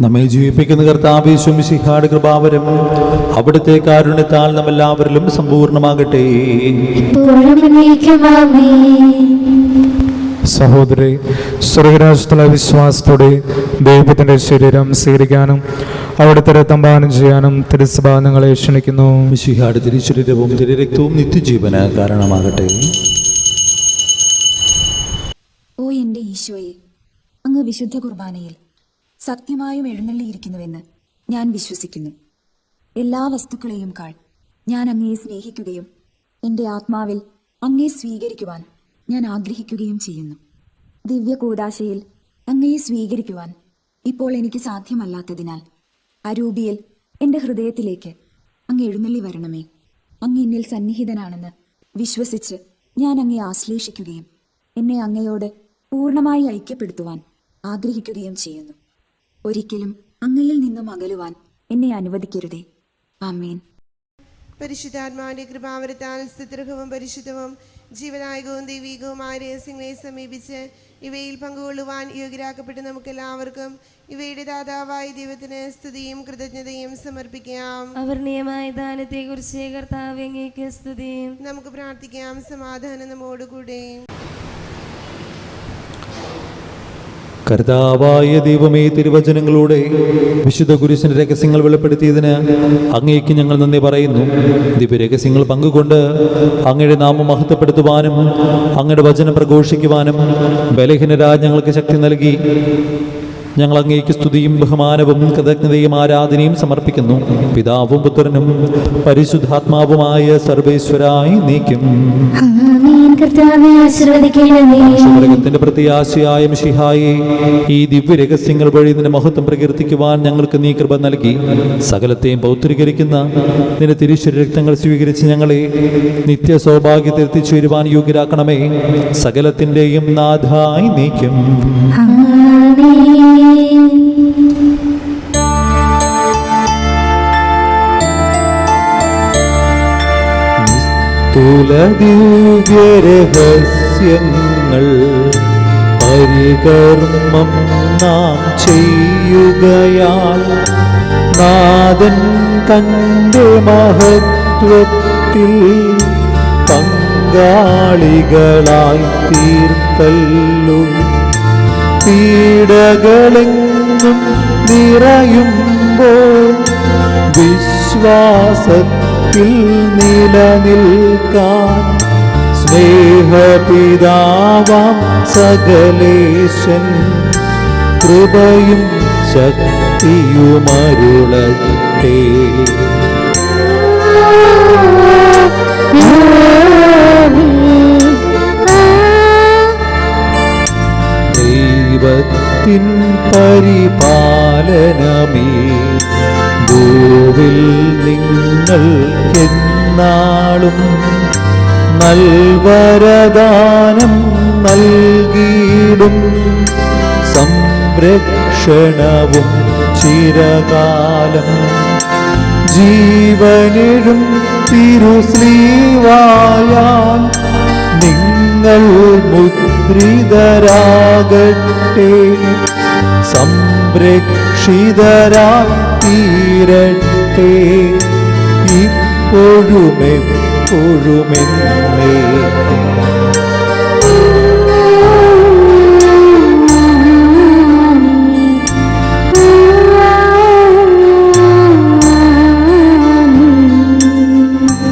Speaker 1: നമ്മെ ജീവിപ്പിക്കുന്ന കർത്താവ് യേശുമിശിഹായുടെ കൃപാവരം അവിടുത്തെ കാരുണ്യത്താൽ നമ്മെല്ലാവരിലും സമ്പൂർണ്ണമാകട്ടെ.
Speaker 2: ഇപ്പോഴും എന്നേക്കും ആമേൻ.
Speaker 3: സഹോദരി, സ്വർഗരാജ്യത്തുള്ള വിശ്വാസത്തോടെ ദൈവത്തിന്റെ ശരീരം സ്വീകരിക്കാനും അവിടുത്തെ രക്തം പാനം ചെയ്യാനും തിരുസഭ നിങ്ങളെ ക്ഷണിക്കുന്നു.
Speaker 1: മിശിഹായുടെ തിരുശരീരവും തിരുരക്തവും നിത്യജീവന് കാരണമാകട്ടെ.
Speaker 6: ഓ എൻ്റെ ഈശോയെ, അങ്ങ് വിശുദ്ധ കുർബാനയിൽ സത്യമായും എഴുന്നള്ളിയിരിക്കുന്നുവെന്ന് ഞാൻ വിശ്വസിക്കുന്നു. എല്ലാ വസ്തുക്കളെയും കാൾ ഞാൻ അങ്ങയെ സ്നേഹിക്കുകയും എൻ്റെ ആത്മാവിൽ അങ്ങയെ സ്വീകരിക്കുവാൻ ഞാൻ ആഗ്രഹിക്കുകയും ചെയ്യുന്നു. ദിവ്യ കൂദാശയിൽ അങ്ങയെ സ്വീകരിക്കുവാൻ ഇപ്പോൾ എനിക്ക് സാധ്യമല്ലാത്തതിനാൽ അരൂപിയിൽ എൻ്റെ ഹൃദയത്തിലേക്ക് അങ്ങ് എഴുന്നള്ളി വരണമേ. അങ്ങ് എന്നിൽ സന്നിഹിതനാണെന്ന് വിശ്വസിച്ച് ഞാൻ അങ്ങയെ ആശ്ലേഷിക്കുകയും എന്നെ അങ്ങയോട് പൂർണ്ണമായി ഐക്യപ്പെടുത്തുവാൻ ആഗ്രഹിക്കുകയും ചെയ്യുന്നു. ഒരിക്കലും അങ്ങയിൽ നിന്നും അകലുവാൻ എന്നെ അനുവദിക്കരുതേ. ആമേൻ.
Speaker 7: പരിശുദ്ധാത്മാവിന്റെ കൃപാവരത്താൽ സ്തുത്യർഹവും പരിശുദ്ധവും ജീവദായകവും ദൈവികവുമായ രഹസ്യങ്ങളെ സമീപിച്ച് ഇവയിൽ പങ്കുകൊള്ളുവാൻ യോഗ്യരാക്കപ്പെട്ട് നമുക്കെല്ലാവർക്കും ഇവയുടെ ദാതാവായ ദൈവത്തിന് സ്തുതിയും കൃതജ്ഞതയും സമർപ്പിക്കാം.
Speaker 8: അവർണീയമായ ദാനത്തെക്കുറിച്ച് കർത്താവേ അങ്ങേക്ക് സ്തുതി.
Speaker 7: നമുക്ക് പ്രാർത്ഥിക്കാം. സമാധാനം നമ്മോടുകൂടെ.
Speaker 1: കർത്താവായ ദൈവമേ, തിരുവചനങ്ങളുടെ വിശുദ്ധ കുരിശിന്റെ രഹസ്യങ്ങൾ വെളിപ്പെടുത്തിയതിന് അങ്ങേക്ക് ഞങ്ങൾ നന്ദി പറയുന്നു. ദിവ്യരഹസ്യങ്ങൾ പങ്കുകൊണ്ട് അങ്ങയുടെ നാമം മഹത്വപ്പെടുത്തുവാനും അങ്ങയുടെ വചനം പ്രഘോഷിക്കുവാനും ബലഹീനരായ ഞങ്ങൾക്ക് ശക്തി നൽകി. ഞങ്ങൾ അങ്ങേക്ക് സ്തുതിയും ബഹുമാനവും കൃതജ്ഞതയും ആരാധനയും സമർപ്പിക്കുന്നു. പിതാവും പുത്രനും പരിശുദ്ധാത്മാവുമായ സർവേശ്വരായി നീക്കും.
Speaker 2: ആമേൻ. കർത്താവേ, ആശീർവദിക്കണമേ.
Speaker 1: സ്വർഗ്ഗത്തിന്റെ പ്രത്യാശയായ മിശിഹായേ, ഈ ദിവ്യരഹസ്യങ്ങൾ വഴി നിന്റെ മഹത്വം പ്രകീർത്തിക്കുവാൻ ഞങ്ങൾക്ക് നീ കൃപ നൽകി. സകലത്തെയും പൗത്രീകരിക്കുന്ന നിന്റെ തിരുശരീര രക്തങ്ങൾ സ്വീകരിച്ച് ഞങ്ങളെ നിത്യ സൗഭാഗ്യത്തിൽ എത്തിച്ചേരുവാൻ യോഗ്യരാക്കണമേ. സകലത്തിന്റെയും നാഥായി നീക്കും. ദിവ്യരഹസ്യങ്ങൾ പരികർമ്മം നാം ചെയ്യുകയാൽ നാഥൻ തന്റെ മഹത്വത്തിൽ പങ്കാളികളായി തീർത്തല്ലോ. പീഡകളെങ്ങും നിറയുമ്പോൾ വിശ്വാസത്തിൽ നിലനിൽക്കാൻ സ്നേഹപിതാവാം സകലേശൻ കൃപയും ശക്തിയുമരുളട്ടെ. ദൈവത്തിൻ പരിപാലനമേ, ഭൂവിൽ നിങ്ങൾക്കെന്നാളും നൽവരദാനം നൽകിയിടും. സംരക്ഷണവും ചിരകാലം ജീവനിടും തിരുശ്രീവായാൽ നിങ്ങൾ മുദ്രിതരാകട്ടെ. സംരക്ഷിതരായി തീരട്ടെ ഇപ്പോഴുമെപ്പോഴുമെന്നേക്കും.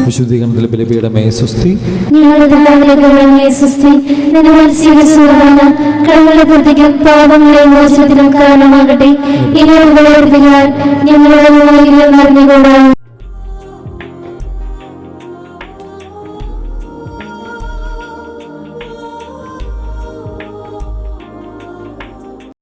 Speaker 1: വിശുദ്ധീകരണത്തിലെ ബലിപീഠമേ സ്വസ്തി.
Speaker 2: കടങ്ങളുടെ പൂർത്തിക്കും പാപങ്ങളെയും മോചനത്തിനും കാരണമാകട്ടെ. ഇനി ഞങ്ങളുടെ നടന്നുകൂടാ.